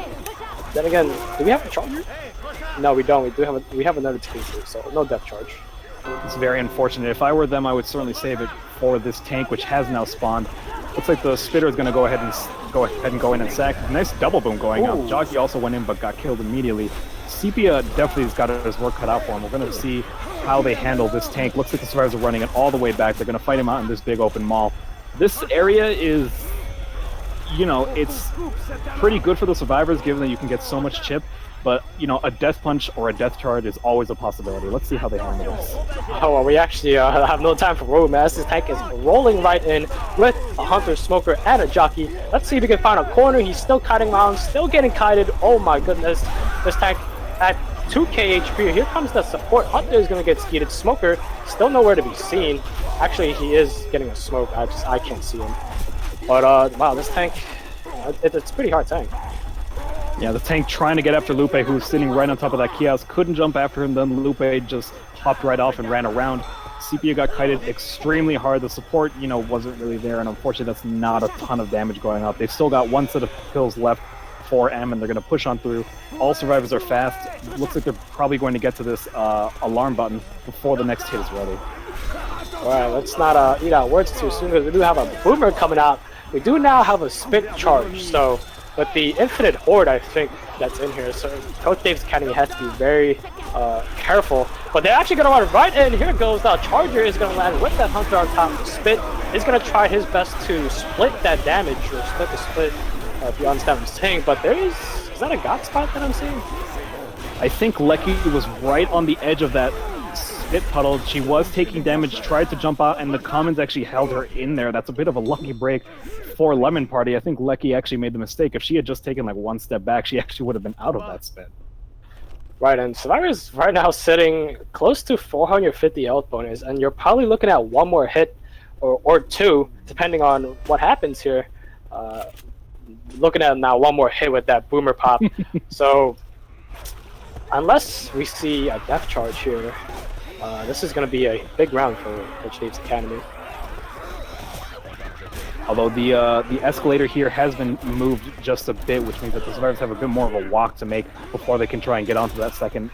B: then again, do we have a charger? No, we don't. We have another taser, so no depth charge.
A: It's very unfortunate. If I were them, I would certainly save it for this tank, which has now spawned. Looks like the Spitter is going to go ahead and go in and sack. Nice double boom going out. Jockey also went in, but got killed immediately. Sepia definitely has got his work cut out for him. We're going to see how they handle this tank. Looks like the survivors are running it all the way back. They're going to fight him out in this big open mall. This area is, it's pretty good for the survivors, given that you can get so much chip. But, a death punch or a death charge is always a possibility. Let's see how they handle this.
B: Oh, well, we actually have no time for road, man. This tank is rolling right in with a Hunter, Smoker, and a Jockey. Let's see if we can find a corner. He's still kiting around, still getting kited. Oh my goodness. This tank at 2k HP. Here comes the support. Hunter is going to get skeeted. Smoker still nowhere to be seen. Actually, he is getting a smoke. I can't see him. But, wow, this tank, it's a pretty hard tank.
A: Yeah, the tank trying to get after Lupe, who's sitting right on top of that kiosk. Couldn't jump after him, then Lupe just hopped right off and ran around. Sepia got kited extremely hard. The support, wasn't really there, and unfortunately that's not a ton of damage going out. They've still got one set of kills left for M, and they're going to push on through. All survivors are fast. Looks like they're probably going to get to this alarm button before the next hit is ready.
B: Alright, let's not eat our words too soon, because we do have a boomer coming out. We do now have a spit charge, so with the infinite horde, I think, that's in here, so Coach Dave's Academy has to be very careful. But they're actually going to run right in. Here goes the Charger is going to land with that Hunter on top. Spit is going to try his best to split that damage, or split the split, if you understand what I'm saying. But is that a God spot that I'm seeing?
A: I think Lecky was right on the edge of that spit puddle. She was taking damage, tried to jump out, and the Commons actually held her in there. That's a bit of a lucky break for Lemon Party. I think Lecky actually made the mistake. If she had just taken like one step back, she actually would have been out of that spit.
B: Right, and Survivor's right now sitting close to 450 health bonus, and you're probably looking at one more hit or two, depending on what happens here. Looking at now one more hit with that boomer pop. So unless we see a death charge here, this is going to be a big round for Coach Dave's Academy.
A: Although the escalator here has been moved just a bit, which means that the survivors have a bit more of a walk to make before they can try and get onto that second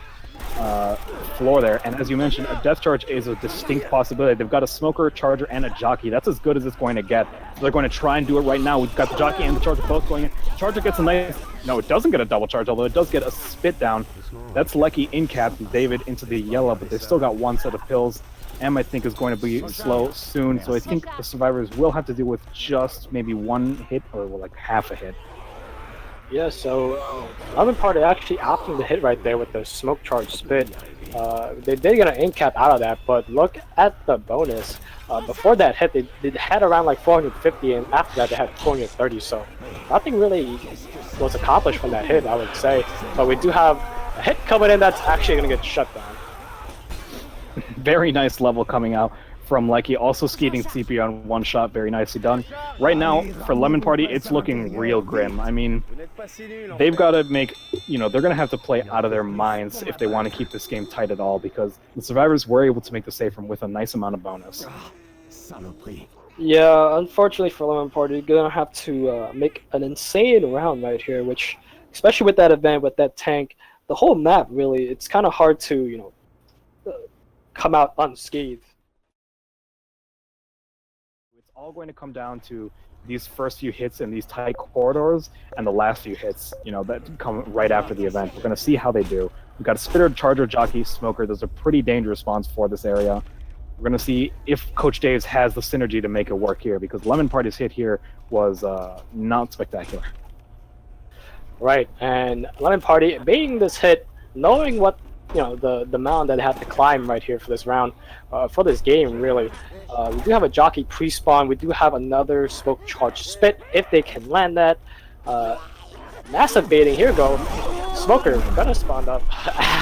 A: floor there. And as you mentioned, a death charge is a distinct possibility. They've got a Smoker, Charger, and a Jockey. That's as good as it's going to get. So they're going to try and do it right now. We've got the Jockey and the Charger both going in. Charger gets a nice... No, it doesn't get a double charge, although it does get a spit down. That's Lecky in cap, David into the yellow, but they've still got one set of pills. M, I think, is going to be slow soon, so I think the survivors will have to deal with just maybe one hit, or like half a hit.
B: Yeah, so Lemon Party actually opting to hit right there with the smoke charge spit. They did get an in cap out of that, but look at the bonus. Before that hit, they had around like 450, and after that they had 430. So nothing really was accomplished from that hit, I would say. But we do have a hit coming in that's actually going to get shut down.
A: Very nice level coming out from Lecky, also skeeting CP on one shot, very nicely done. Right now, for Lemon Party, it's looking real grim. I mean, they've got to make, you know, they're going to have to play out of their minds if they want to keep this game tight at all, because the survivors were able to make the save from with a nice amount of bonus.
B: Yeah, unfortunately for Lemon Party, you're going to have to make an insane round right here, which, especially with that event, with that tank, the whole map, really, it's kind of hard to, you know, come out unscathed.
A: It's all going to come down to these first few hits in these tight corridors and the last few hits, you know, that come right after the event. We're going to see how they do. We've got a Spitter, Charger, Jockey, Smoker. Those are pretty dangerous spawns for this area. We're going to see if Coach Daves has the synergy to make it work here, because Lemon Party's hit here was not spectacular.
B: Right, and Lemon Party baiting this hit, knowing what, you know, the mound that they have to climb right here for this round, for this game, really. We do have a Jockey pre-spawn. We do have another smoke charge spit if they can land that. Massive baiting. Here we go. Smoker gonna spawn up.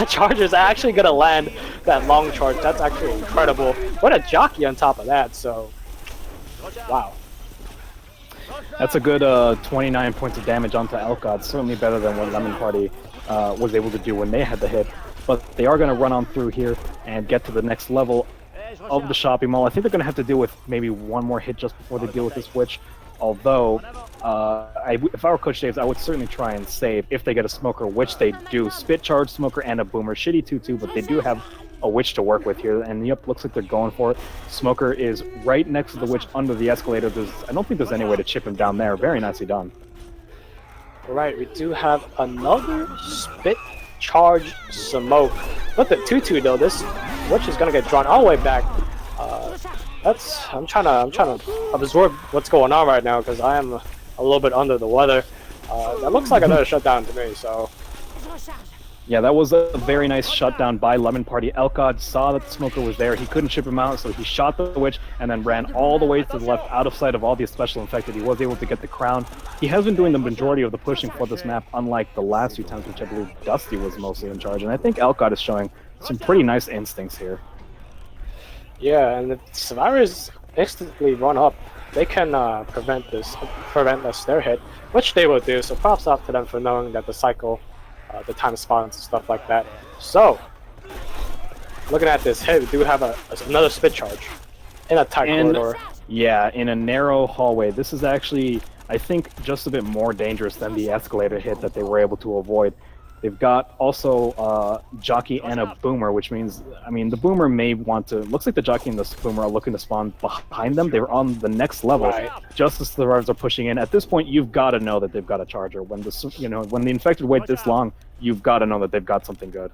B: Charger's actually gonna land that long charge. That's actually incredible. What a Jockey on top of that. So, wow.
A: That's a good 29 points of damage onto Elkod. Certainly better than what Lemon Party was able to do when they had the hit. But they are going to run on through here and get to the next level of the shopping mall. I think they're going to have to deal with maybe one more hit just before they deal with this witch. Although, if I were Coach Daves, I would certainly try and save if they get a Smoker, which they do. Spit Charge, Smoker, and a Boomer. Shitty 2-2, but they do have a witch to work with here. And yep, looks like they're going for it. Smoker is right next to the witch under the escalator. I don't think there's any way to chip him down there. Very nicely done.
B: Right, we do have another Spit Charge Smoke. With the 2-2 though, this witch is gonna get drawn all the way back. I'm trying to absorb what's going on right now because I am a little bit under the weather. That looks like another shutdown to me. So
A: yeah, that was a very nice shutdown by Lemon Party. Elkod saw that the Smoker was there. He couldn't chip him out, so he shot the witch and then ran all the way to the left, out of sight of all the special infected. He was able to get the crown. He has been doing the majority of the pushing for this map, unlike the last few times, which I believe Dusty was mostly in charge. And I think Elkod is showing some pretty nice instincts here.
B: yeah, and the survivors instantly run up. They can prevent the stair hit, which they will do. So props off to them for knowing that the cycle. The time spawns and stuff like that. So, looking at this hit, we do have another Spit Charge in a tight corridor.
A: Yeah, in a narrow hallway. This is actually, I think, just a bit more dangerous than the escalator hit that they were able to avoid. They've got also Jockey and a Boomer, which means, I mean, the Boomer may want to. Looks like the Jockey and the Boomer are looking to spawn behind them. They're on the next level,
B: Right.
A: just as the survivors are pushing in. At this point, you've got to know that they've got a Charger. When when the infected wait this long, you've got to know that they've got something good.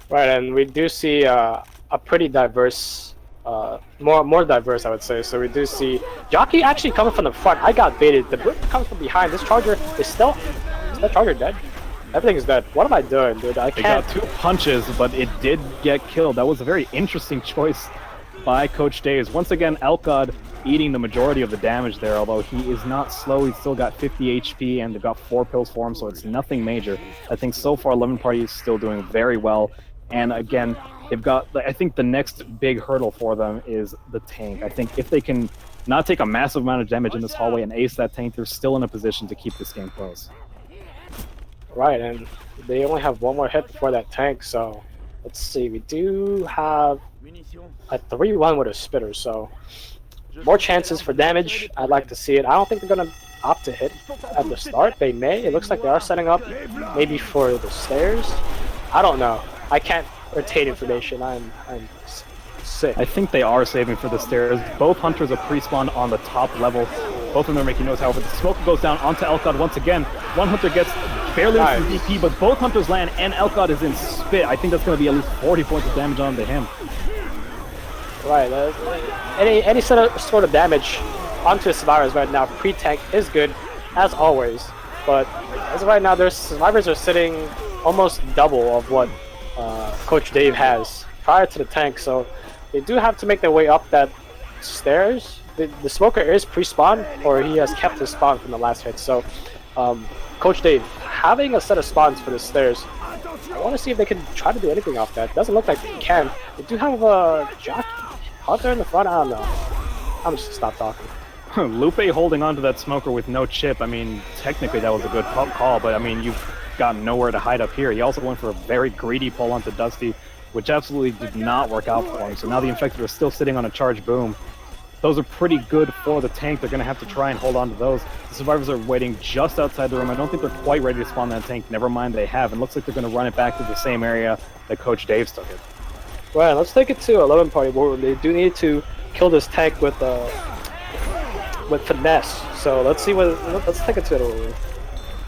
B: Right, and we do see a pretty diverse, more diverse, I would say. So we do see Jockey actually coming from the front. I got baited. The Boomer comes from behind. This Charger is that Charger dead? Everything's dead. What am I doing, dude? I can't.
A: They got 2 punches, but it did get killed. That was a very interesting choice by Coach Daves. Once again, Elkod eating the majority of the damage there, although he is not slow. He's still got 50 HP, and they've got 4 pills for him, so it's nothing major. I think so far, Lemon Party is still doing very well. And again, they've got, I think the next big hurdle for them is the tank. I think if they can not take a massive amount of damage in this hallway and ace that tank, they're still in a position to keep this game close.
B: Right, and they only have one more hit before that tank, so let's see. We do have a 3-1 with a Spitter, so more chances for damage. I'd like to see it. I don't think they're going to opt to hit at the start. They may. It looks like they are setting up maybe for the stairs. I don't know. I can't retain information. I'm sick.
A: I think they are saving for the stairs. Both Hunters are pre-spawned on the top level. Both of them are making noise. However, the Smoker goes down onto Elkod once again. One Hunter gets barely into the DP, but both Hunters land, and Elkod is in Spit. I think that's going to be at least 40 points of damage onto him.
B: Right. Any sort of damage onto survivors right now, pre-tank is good, as always. but as of right now, their survivors are sitting almost double of what Coach Dave has prior to the tank, so they do have to make their way up that stairs. The smoker is pre-spawn, or he has kept his spawn from the last hit, so Coach Dave having a set of spawns for the stairs. I want to see if they can try to do anything off that. Doesn't look like they can. They do have a jockey out there in the front. I don't know. I'm just gonna stop talking.
A: Lupe holding onto that smoker with no chip. I mean, technically that was a good call, but I mean, you've got nowhere to hide up here. He also went for a very greedy pull onto Dusty, which absolutely did not work out for him. So now the Infected are still sitting on a charge boom. Those are pretty good for the tank. They're going to have to try and hold on to those. The survivors are waiting just outside the room. I don't think they're quite ready to spawn that tank. Never mind, they have. And looks like they're going to run it back to the same area that Coach Dave's took it.
B: Right, let's take it to 11 party where they do need to kill this tank with finesse. So let's see what. Let's take it to it.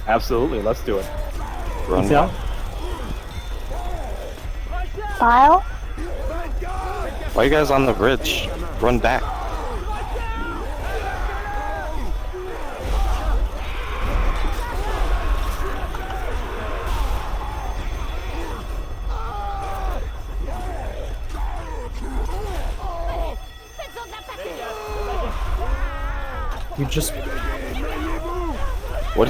A: Absolutely, let's do it.
C: Run
G: down.
E: File?
C: Why are you guys on the bridge? Run back.
D: You just
C: What?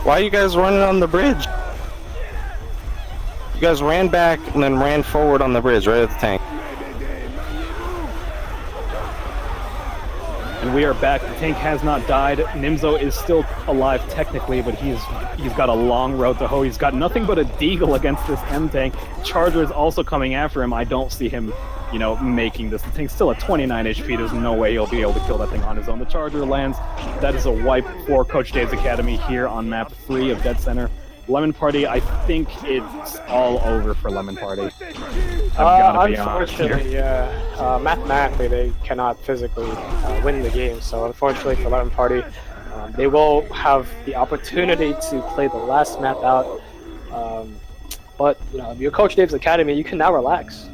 C: Why are you guys running on the bridge? You guys ran back and then ran forward on the bridge right at the tank.
A: And we are back. The tank has not died. Nimzo is still alive technically, but he's got a long road to hoe. He's got nothing but a deagle against this M tank. Charger is also coming after him. I don't see him, you know, making this. The tank's still at 29 HP. There's no way he'll be able to kill that thing on his own. The Charger lands. That is a wipe for Coach Dave's Academy here on map 3 of Dead Center. Lemon Party, I think it's all over for Lemon Party. I've gotta be honest here.
B: Unfortunately, yeah. Mathematically, they cannot physically win the game. So unfortunately for Lemon Party, they will have the opportunity to play the last map out. But you know, if you're Coach Dave's Academy, you can now relax.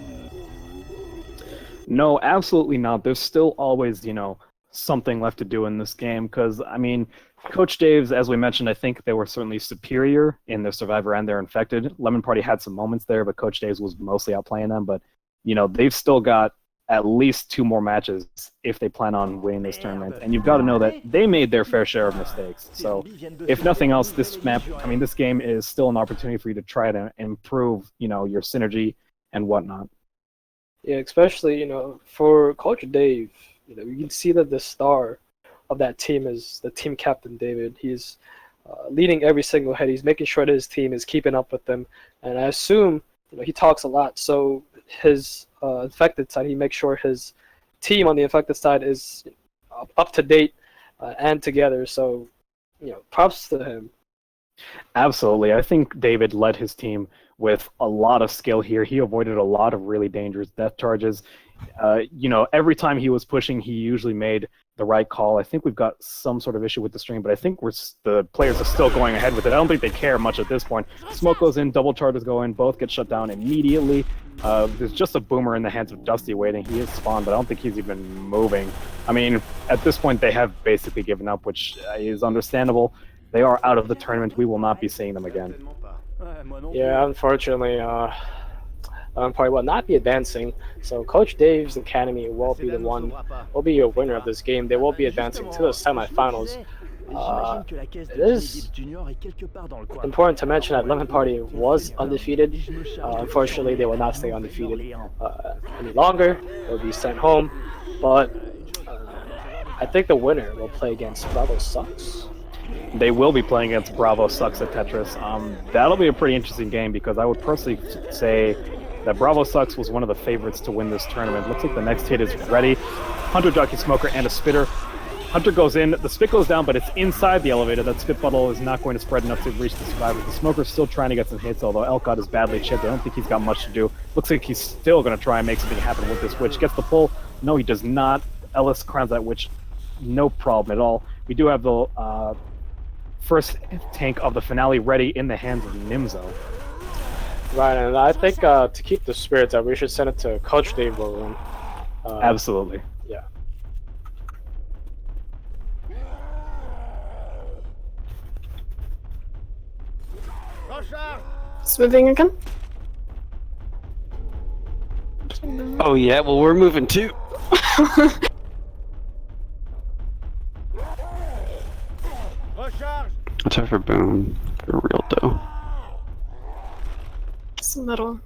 A: No, absolutely not. There's still always, you know, something left to do in this game because, I mean, Coach Dave's, as we mentioned, I think they were certainly superior in their Survivor and their Infected. Lemon Party had some moments there, but Coach Dave's was mostly outplaying them. But, you know, they've still got at least 2 more matches if they plan on winning this tournament. And you've got to know that they made their fair share of mistakes. So, if nothing else, this map, I mean, this game is still an opportunity for you to try to improve, you know, your synergy and whatnot.
B: Yeah, especially, you know, for Coach Dave, you know, you can see that the star of that team is the team captain, David. He's leading every single head. He's making sure that his team is keeping up with them. And I assume, you know, he talks a lot. So his Infected side, he makes sure his team on the Infected side is up to date and together. So, you know, props to him.
A: Absolutely. I think David led his team with a lot of skill here. He avoided a lot of really dangerous death charges. You know, every time he was pushing, he usually made the right call. I think we've got some sort of issue with the stream, but I think the players are still going ahead with it. I don't think they care much at this point. Smoke goes in, double charges go in, both get shut down immediately. There's just a boomer in the hands of Dusty waiting. He is spawned, but I don't think he's even moving. I mean, at this point, they have basically given up, which is understandable. They are out of the tournament. We will not be seeing them again.
B: Yeah, unfortunately, probably will not be advancing. So Coach Dave's Academy will be a winner of this game. They will be advancing to the semifinals. It is important to mention that Lemon Party was undefeated. Unfortunately, they will not stay undefeated any longer. They'll be sent home. But I think the winner will play against Bravo Sucks.
A: They will be playing against Bravo Sucks at Tetris. That'll be a pretty interesting game because I would personally say that Bravo Sucks was one of the favorites to win this tournament. Looks like the next hit is ready. Hunter, Jockey, Smoker, and a Spitter. Hunter goes in, the spit goes down, but it's inside the elevator. That spit bubble is not going to spread enough to reach the survivors. The Smoker's still trying to get some hits, although Elcott is badly chipped. I don't think he's got much to do. Looks like he's still going to try and make something happen with this witch. Gets the pull. No, he does not. Ellis crowns that witch. No problem at all. We do have the first tank of the finale ready in the hands of Nimzo.
B: Right, and I think to keep the spirits up, we should send it to Coach Dave Balloon.
A: Absolutely.
B: Yeah.
E: It's moving again.
C: Oh yeah, well we're moving too. Watch out for boom. For real though.
E: It's the middle.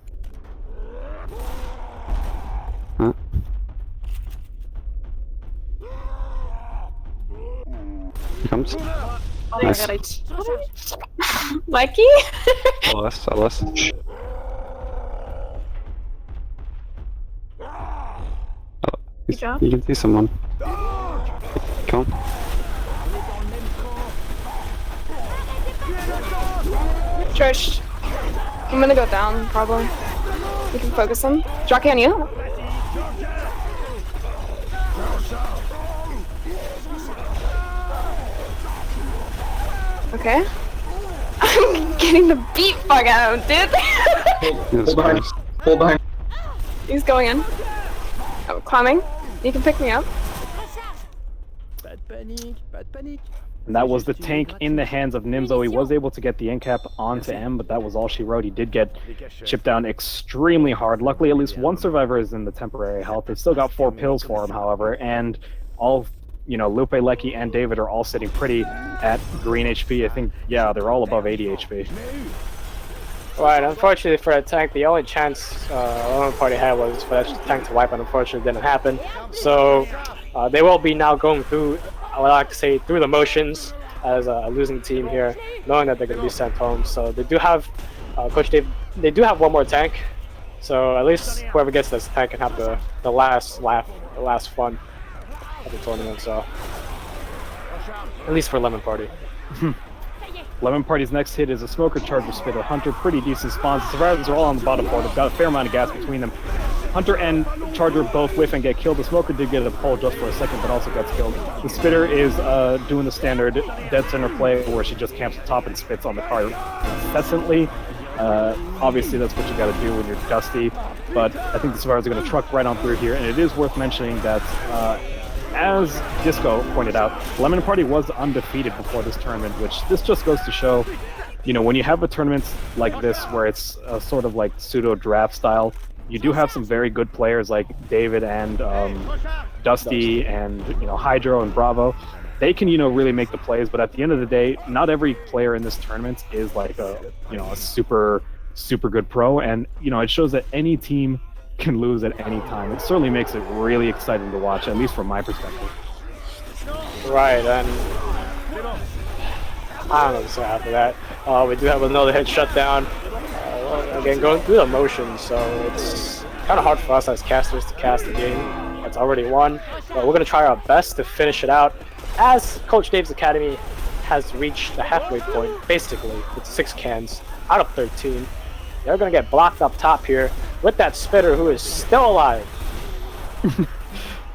C: Huh? Here comes.
E: Oh
C: Nice.
E: my god, Lucky?
C: LS.
E: Good job.
C: You can see someone. Come on.
E: Trish, I'm gonna go down, probably. You can focus him. Jockey on you. Okay. I'm getting the beat fuck out, dude.
C: Hold
F: behind. Hold behind.
E: He's going in. I'm climbing. You can pick me up.
A: And that was the tank in the hands of Nimzo. He was able to get the end cap onto M, but that was all she wrote. He did get chipped down extremely hard. Luckily, at least one survivor is in the temporary health. They've still got 4 pills for him, however, and all, you know, Lupe, Lecky, and David are all sitting pretty at green HP. I think, yeah, they're all above 80 HP.
B: Right, unfortunately for that tank, the only chance Lemon Party had was for that tank to wipe, and unfortunately it didn't happen. So they will be now going through, I would like to say, through the motions as a losing team here, knowing that they're going to be sent home. So they do have, Coach Dave, they do have one more tank. So at least whoever gets this tank can have the last laugh, the last fun of the tournament. So at least for Lemon Party.
A: Lemon Party's next hit is a Smoker, Charger, Spitter, Hunter. Pretty decent spawns. The survivors are all on the bottom board. They've got a fair amount of gas between them. Hunter and Charger both whiff and get killed. The Smoker did get a pull just for a second, but also gets killed. The Spitter is doing the standard dead center play where she just camps top and spits on the car incessantly. Obviously, that's what you got to do when you're Dusty, but I think the survivors are going to truck right on through here, and it is worth mentioning that as Disco pointed out, Lemon Party was undefeated before this tournament, which this just goes to show, you know, when you have a tournament like this where it's a sort of like pseudo draft style, you do have some very good players like David and Dusty and, you know, Hydro and Bravo. They can, you know, really make the plays, but at the end of the day, not every player in this tournament is like a, you know, a super good pro, and, you know, it shows that any team can lose at any time. It certainly makes it really exciting to watch, at least from my perspective.
B: Right, and I don't know what to say after that. We do have another hit shutdown. Again, going through the motions, so it's kind of hard for us as casters to cast a game that's already won. But we're going to try our best to finish it out, as Coach Dave's Academy has reached the halfway point, basically, with 6 cans out of 13. They're going to get blocked up top here with that Spitter, who is still alive.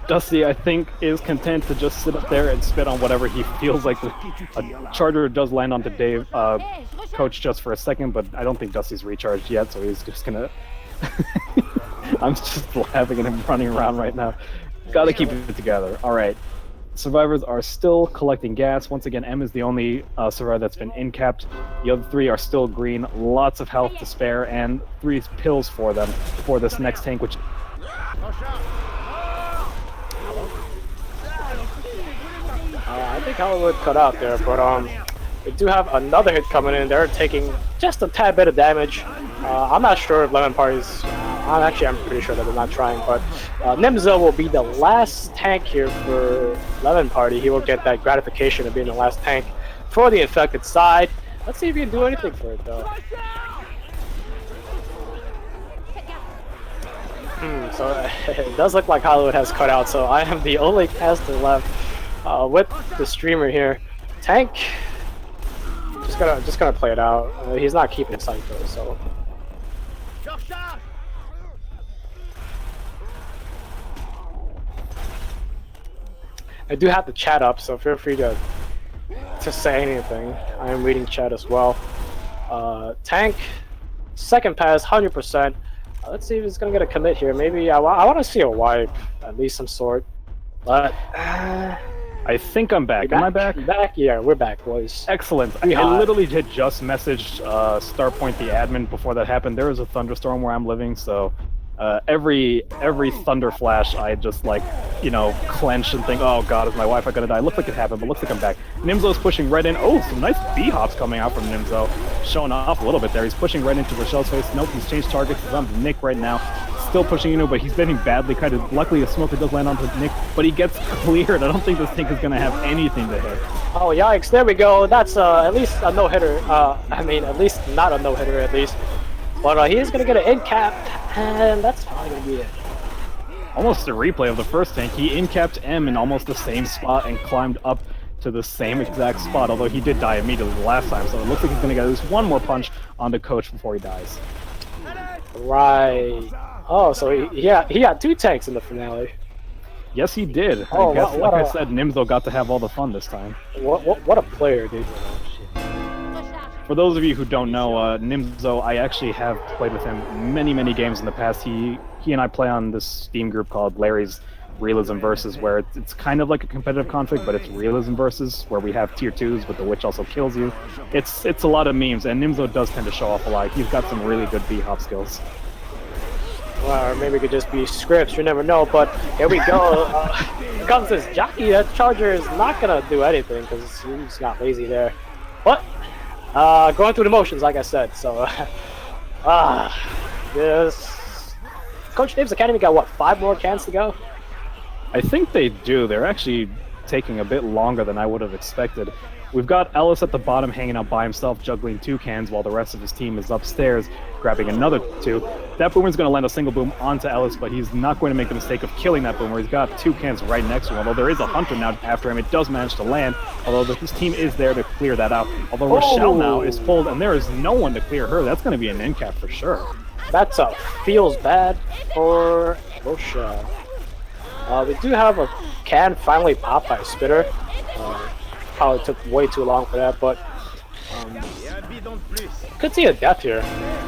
A: Dusty, I think, is content to just sit up there and spit on whatever he feels like. A Charger does land onto Dave, Coach, just for a second, but I don't think Dusty's recharged yet, so he's just gonna... I'm just laughing at him running around right now. Gotta keep it together. Alright. Survivors are still collecting gas. Once again, M is the only survivor that's been in-capped. The other 3 are still green. Lots of health to spare, and 3 pills for them for this next tank, which...
B: I think Hollywood cut out there, but they do have another hit coming in. They're taking just a tad bit of damage. I'm not sure if Lemon Party's... I'm pretty sure that they're not trying, but Nimzo will be the last tank here for Lemon Party. He will get that gratification of being the last tank for the infected side. Let's see if he can do anything for it, though. So it does look like Hollywood has cut out, so I am the only caster left with the streamer here. Tank, just gonna play it out. He's not keeping sight though, so. I do have the chat up, so feel free to say anything. I am reading chat as well. Tank, second pass, 100%. Let's see if he's gonna get a commit here. Maybe I want to see a wipe, at least some sort. But
A: I think I'm back. Am I back?
B: Back? Yeah, we're back, boys.
A: Excellent.
B: We
A: I
B: hot.
A: literally had just messaged Starpoint, the admin, before that happened. There was a thunderstorm where I'm living, so every thunder flash, I just like, you know, clench and think, oh god, is my Wi-Fi gonna die? Looks like it happened, but looks like I'm back. Nimzo's pushing right in. Oh, some nice B-hops coming out from Nimzo. Showing off a little bit there. He's pushing right into Rochelle's face. Nope, he's changed targets. He's on Nick right now. Still pushing into, but he's hitting badly. Kind of luckily, the smoker does land onto Nick, but he gets cleared. I don't think this tank is gonna have anything to hit.
B: Oh yikes! There we go. That's at least a no-hitter. I mean, at least not a no-hitter, at least. But he is gonna get an in cap, and that's probably gonna be it.
A: Almost a replay of the first tank. He in-capped M in almost the same spot and climbed up to the same exact spot, although he did die immediately the last time, so it looks like he's gonna get at least one more punch onto Coach before he dies.
B: Right. Oh, so he had 2 tanks in the finale.
A: Yes, he did.
B: Oh,
A: I guess,
B: what
A: like
B: a-
A: I said, Nimzo got to have all the fun this time.
B: What a player, dude.
A: For those of you who don't know, Nimzo, I actually have played with him many games in the past. He and I play on this Steam group called Larry's Realism Versus, where it's kind of like a competitive conflict, but it's Realism Versus, where we have tier 2s, but the witch also kills you. It's a lot of memes, and Nimzo does tend to show off a lot. He's got some really good B-hop skills.
B: Well, or maybe it could just be scripts, you never know, but here we go. Here comes this jockey. That charger is not gonna do anything because he's not lazy there. But going through the motions, like I said, so this Coach Dave's Academy got what, 5 more cans to go?
A: I think they do. They're actually taking a bit longer than I would have expected. We've got Ellis at the bottom hanging out by himself, juggling 2 cans, while the rest of his team is upstairs grabbing another 2. That boomer's going to land a single boom onto Ellis, but he's not going to make the mistake of killing that boomer. He's got 2 cans right next to him, although there is a hunter now after him. It does manage to land, although his team is there to clear that out. Although Rochelle now is pulled, and there is no one to clear her. That's going to be an end cap for sure.
B: That's feels bad for Rochelle. We do have a can finally popped by a spitter. Probably took way too long for that, but could see a death here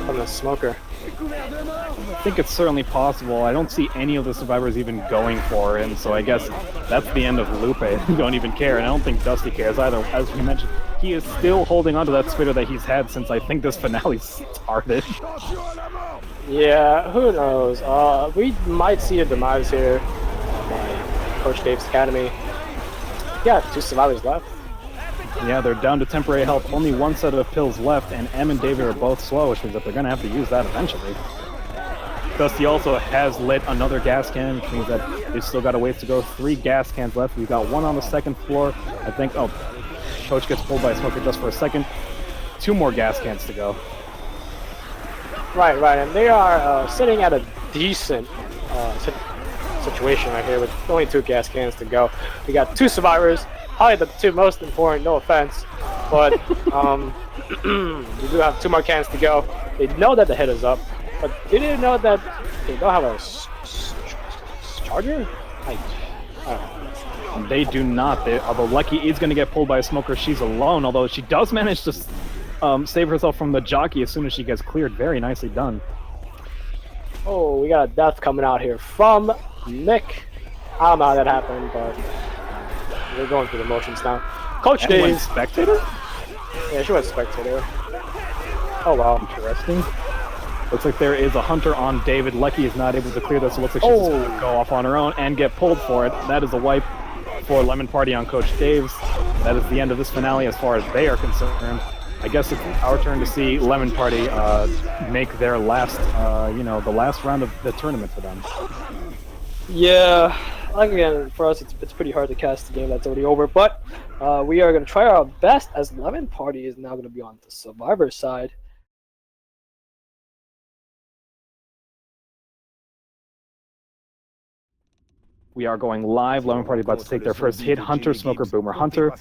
B: from the smoker.
A: I think it's certainly possible. I don't see any of the survivors even going for him, so I guess that's the end of Lupe. They don't even care, and I don't think Dusty cares either. As we mentioned, he is still holding on to that spitter that he's had since I think this finale started.
B: Yeah, who knows? We might see a demise here by Coach Dave's Academy. Yeah, 2 survivors left.
A: Yeah, they're down to temporary health. Only 1 set of pills left, and M and David are both slow, which means that they're going to have to use that eventually. Dusty also has lit another gas can, which means that they've still got a ways to go. 3 gas cans left. We've got 1 on the 2nd floor. I think, oh, Coach gets pulled by a smoker just for a second. 2 more gas cans to go.
B: Right, and they are sitting at a decent situation right here with only 2 gas cans to go. We got 2 survivors. Probably the 2 most important, no offense, but we do have 2 more cans to go. They know that the hit is up, but they didn't know that they don't have a charger? Like, I don't know.
A: They do not. Although Lucky is going to get pulled by a smoker, she's alone, although she does manage to save herself from the jockey as soon as she gets cleared. Very nicely done.
B: Oh, we got a death coming out here from Nick. I don't know how that happened, but we're going through the motions now. Coach
A: And went
B: Dave.
A: spectator?
B: Yeah, she went spectator. Oh wow.
A: Interesting. Looks like there is a hunter on David. Lucky is not able to clear this, so it looks like she's just going to go off on her own and get pulled for it. That is a wipe for Lemon Party on Coach Dave's. That is the end of this finale as far as they are concerned. I guess it's our turn to see Lemon Party make their last, the last round of the tournament for them.
B: Yeah, again, for us, it's pretty hard to cast the game that's already over, but we are going to try our best as Lemon Party is now going to be on the Survivor side.
A: We are going live. Lemon Party about to take their first hit. Hunter, Smoker, Boomer, Hunter.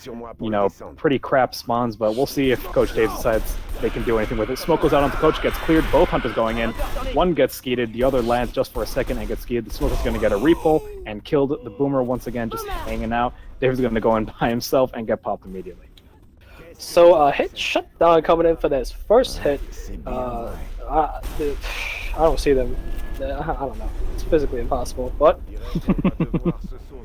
A: Pretty crap spawns, but we'll see if Coach Dave decides they can do anything with it. Smoke goes out onto Coach, gets cleared. Both Hunters going in. One gets skeeted, the other lands just for a second and gets skeeted. The Smoker's going to get a repull and killed the Boomer once again, just hanging out. Dave's going to go in by himself and get popped immediately.
B: So hit shutdown coming in for this first hit. I don't see them. I don't know. It's physically impossible. But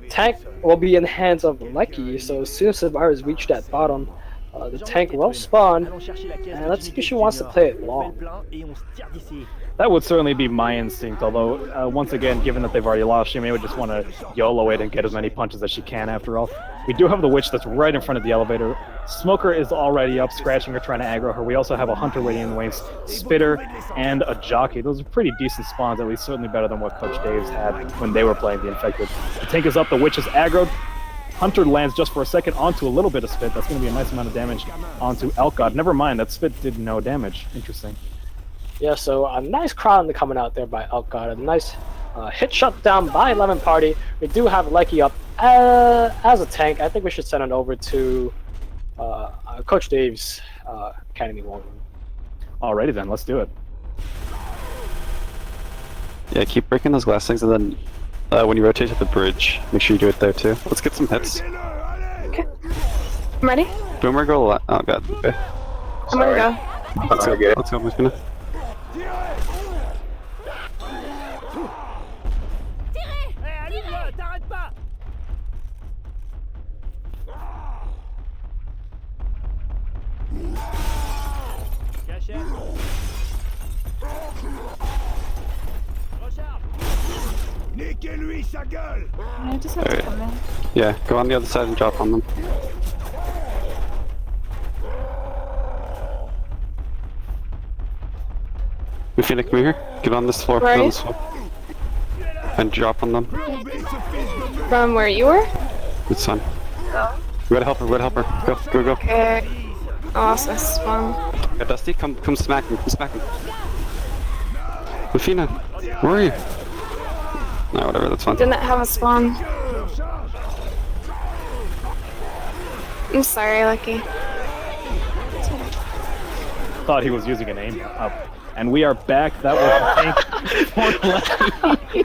B: tank will be in the hands of Lecky. So as soon as Survivors reach that bottom, the tank will spawn. And let's see if she wants to play it long.
A: That would certainly be my instinct, although, once again, given that they've already lost, she may just want to YOLO it and get as many punches as she can after all. We do have the Witch that's right in front of the elevator. Smoker is already up, scratching her, trying to aggro her. We also have a Hunter waiting in the wings, Spitter, and a Jockey. Those are pretty decent spawns, at least certainly better than what Coach Dave's had when they were playing the Infected. The tank is up, the Witch is aggroed. Hunter lands just for a second onto a little bit of Spit. That's going to be a nice amount of damage onto Elk God. Never mind, that Spit did no damage. Interesting.
B: Yeah, so a nice crown coming out there by Elk God. A nice hit shut down by Lemon Party. We do have Lecky up as a tank. I think we should send it over to Coach Dave's Academy 1.
A: Alrighty then, let's do it.
C: Yeah, keep breaking those glass things, and then when you rotate to the bridge, make sure you do it there too. Let's get some hits.
E: Okay. I'm ready.
C: Boomer, go. Oh god. Okay.
E: I'm gonna go.
C: Let's go.
F: Okay.
C: Let's go, Mufina.
H: T'arrêtes pas! Cachette! Recharge!
F: Niquez-lui sa gueule!
E: I just have to come in.
C: Yeah, go on the other side and drop on them. Mufina, come here. Get on this floor.
E: Where
C: Get
E: are
C: on
E: you?
C: this floor. And drop on them.
E: From where you were?
C: It's fine. We gotta help her. We gotta help her. Go, go, go.
E: Okay. Awesome. Spawn.
C: Yeah, Dusty, come smack him. Come smack him. Mufina, where are you? No, whatever. That's fine.
E: Didn't have a spawn. I'm sorry, Lucky.
A: Thought he was using an aim up. And we are back. That was the tank for Lecky.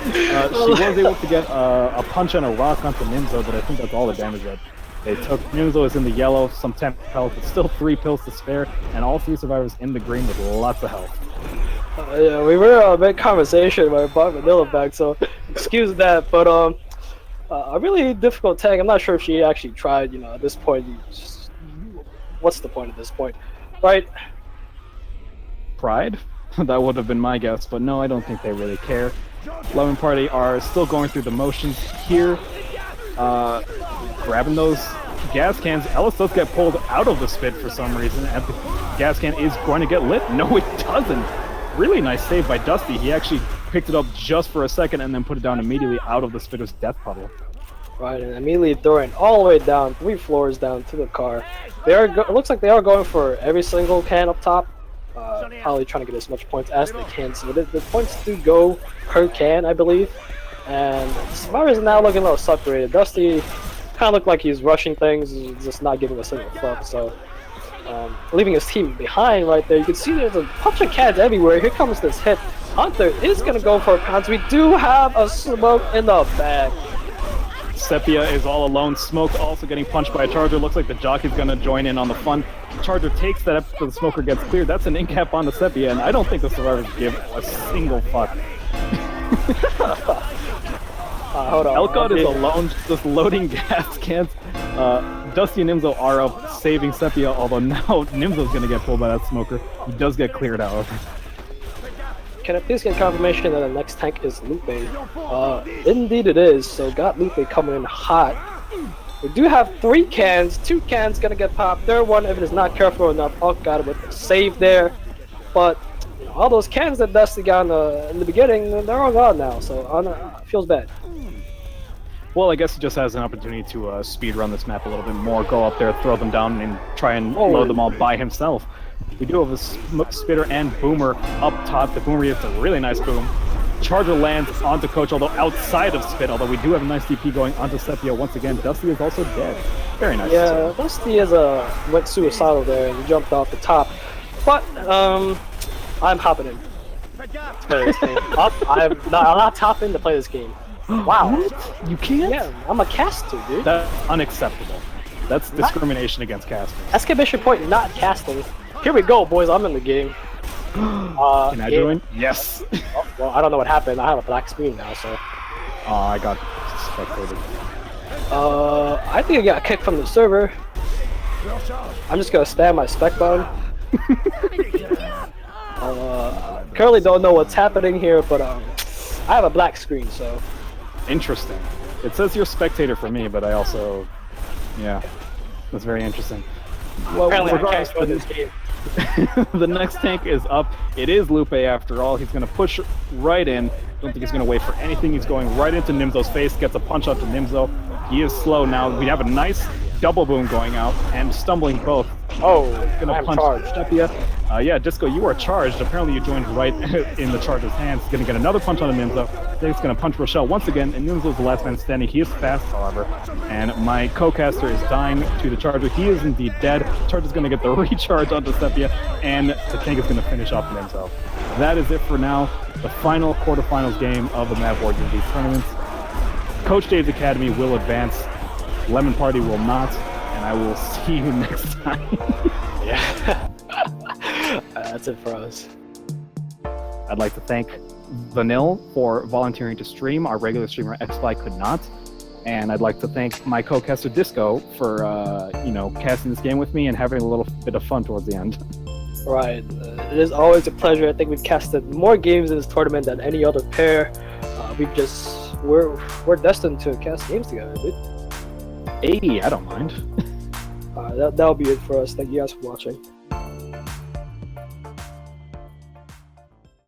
A: She was able to get a punch and a rock onto Nimzo, but I think that's all the damage that they took. Nimzo is in the yellow, some temp health, but still 3 pills to spare, and all 3 survivors in the green with lots of health.
B: Yeah, we were mid conversation when I brought Vanille back, so excuse that. But a really difficult tag. I'm not sure if she actually tried. You know, at this point, what's the point at this point, right?
A: Pride? That would have been my guess, but no, I don't think they really care. Lemon Party are still going through the motions here, grabbing those gas cans. Ellis does get pulled out of the Spit for some reason, and the gas can is going to get lit. No, it doesn't. Really nice save by Dusty. He actually picked it up just for a second and then put it down immediately out of the Spitter's death puddle.
B: Right, and immediately throwing all the way down, 3 floors down to the car. They are. It looks like they are going for every single can up top. Probably trying to get as much points as they can. So the points do go per can, I believe. And Survivors is now looking a little separated. Dusty kind of looked like he's rushing things, just not giving a single fuck. So leaving his team behind right there. You can see there's a bunch of cans everywhere. Here comes this hit. Hunter is going to go for a pounce. We do have a smoke in the bag.
A: Sepia is all alone. Smoke also getting punched by a Charger. Looks like the Jockey's going to join in on the fun. Charger takes that after the Smoker gets cleared. That's an in-cap on the Sepia, and I don't think the Survivors give a single fuck.
B: Hold on.
A: Elcott is alone, just loading gas cans. Dusty and Nimzo are up, saving Sepia, although now Nimzo's going to get pulled by that Smoker. He does get cleared out.
B: Can I please get confirmation that the next tank is Lupe? Indeed it is, so got Lupe coming in hot. We do have 3 cans, 2 cans gonna get popped. Third one, if it is not careful enough, oh god, with the save there. But you know, all those cans that Dusty got in the beginning, they're all gone now, so feels bad.
A: Well, I guess he just has an opportunity to speed run this map a little bit more, go up there, throw them down, and try and load them all by himself. We do have a Spitter and Boomer up top. The Boomer gets a really nice boom. Charger lands onto Coach, although outside of Spit, although we do have a nice DP going onto Sepia once again. Dusty is also dead. Very nice.
B: Yeah, Dusty went suicidal there and jumped off the top. But I'm hopping in to play this game. I'm not topping to play this game. Wow.
A: What? You can't?
B: Yeah, I'm a caster, dude.
A: That's unacceptable. That's discrimination against casters.
B: Exclamation point, not casting. Here we go, boys. I'm in the game.
A: Can I join? Yes.
B: Well, I don't know what happened. I have a black screen now, so.
A: Oh, I got spectated.
B: I think I got kicked from the server. I'm just gonna stand my spec button. Currently don't know what's happening here, but I have a black screen, so.
A: Interesting. It says you're a spectator for me, but I also, yeah, that's very interesting. Well,
B: Apparently I
A: regardless,
B: can't join this game.
A: the next tank is up. It is Lupe after all. He's going to push right in. Don't think he's going to wait for anything. He's going right into Nimzo's face. Gets a punch onto Nimzo. He is slow now. We have a nice double boom going out and stumbling both.
B: Oh,
A: Gonna
B: I'm
A: punch
B: charged.
A: Sepia. Yeah, Disco, you are charged. Apparently you joined right in the charger's hands. He's gonna get another punch on the Nimzo. Then he's gonna punch Rochelle once again, and Nimzo's the last man standing. He is fast, however. And my co-caster is dying to the charger. He is indeed dead. Charger's gonna get the recharge onto Sepia, and the tank is gonna finish off Nimzo. That is it for now. The final quarterfinals game of the MavWar Unity tournament. Coach Dave's Academy will advance. Lemon Party will not, and I will see you next time.
B: Yeah. That's it for us.
A: I'd like to thank Vanille for volunteering to stream. Our regular streamer XFly could not. And I'd like to thank my co-caster Disco for, casting this game with me and having a little bit of fun towards the end.
B: Right. It is always a pleasure. I think we've casted more games in this tournament than any other pair. We're destined to cast games together, dude.
A: Hey, I don't mind.
B: That'll be it for us. Thank you guys for watching.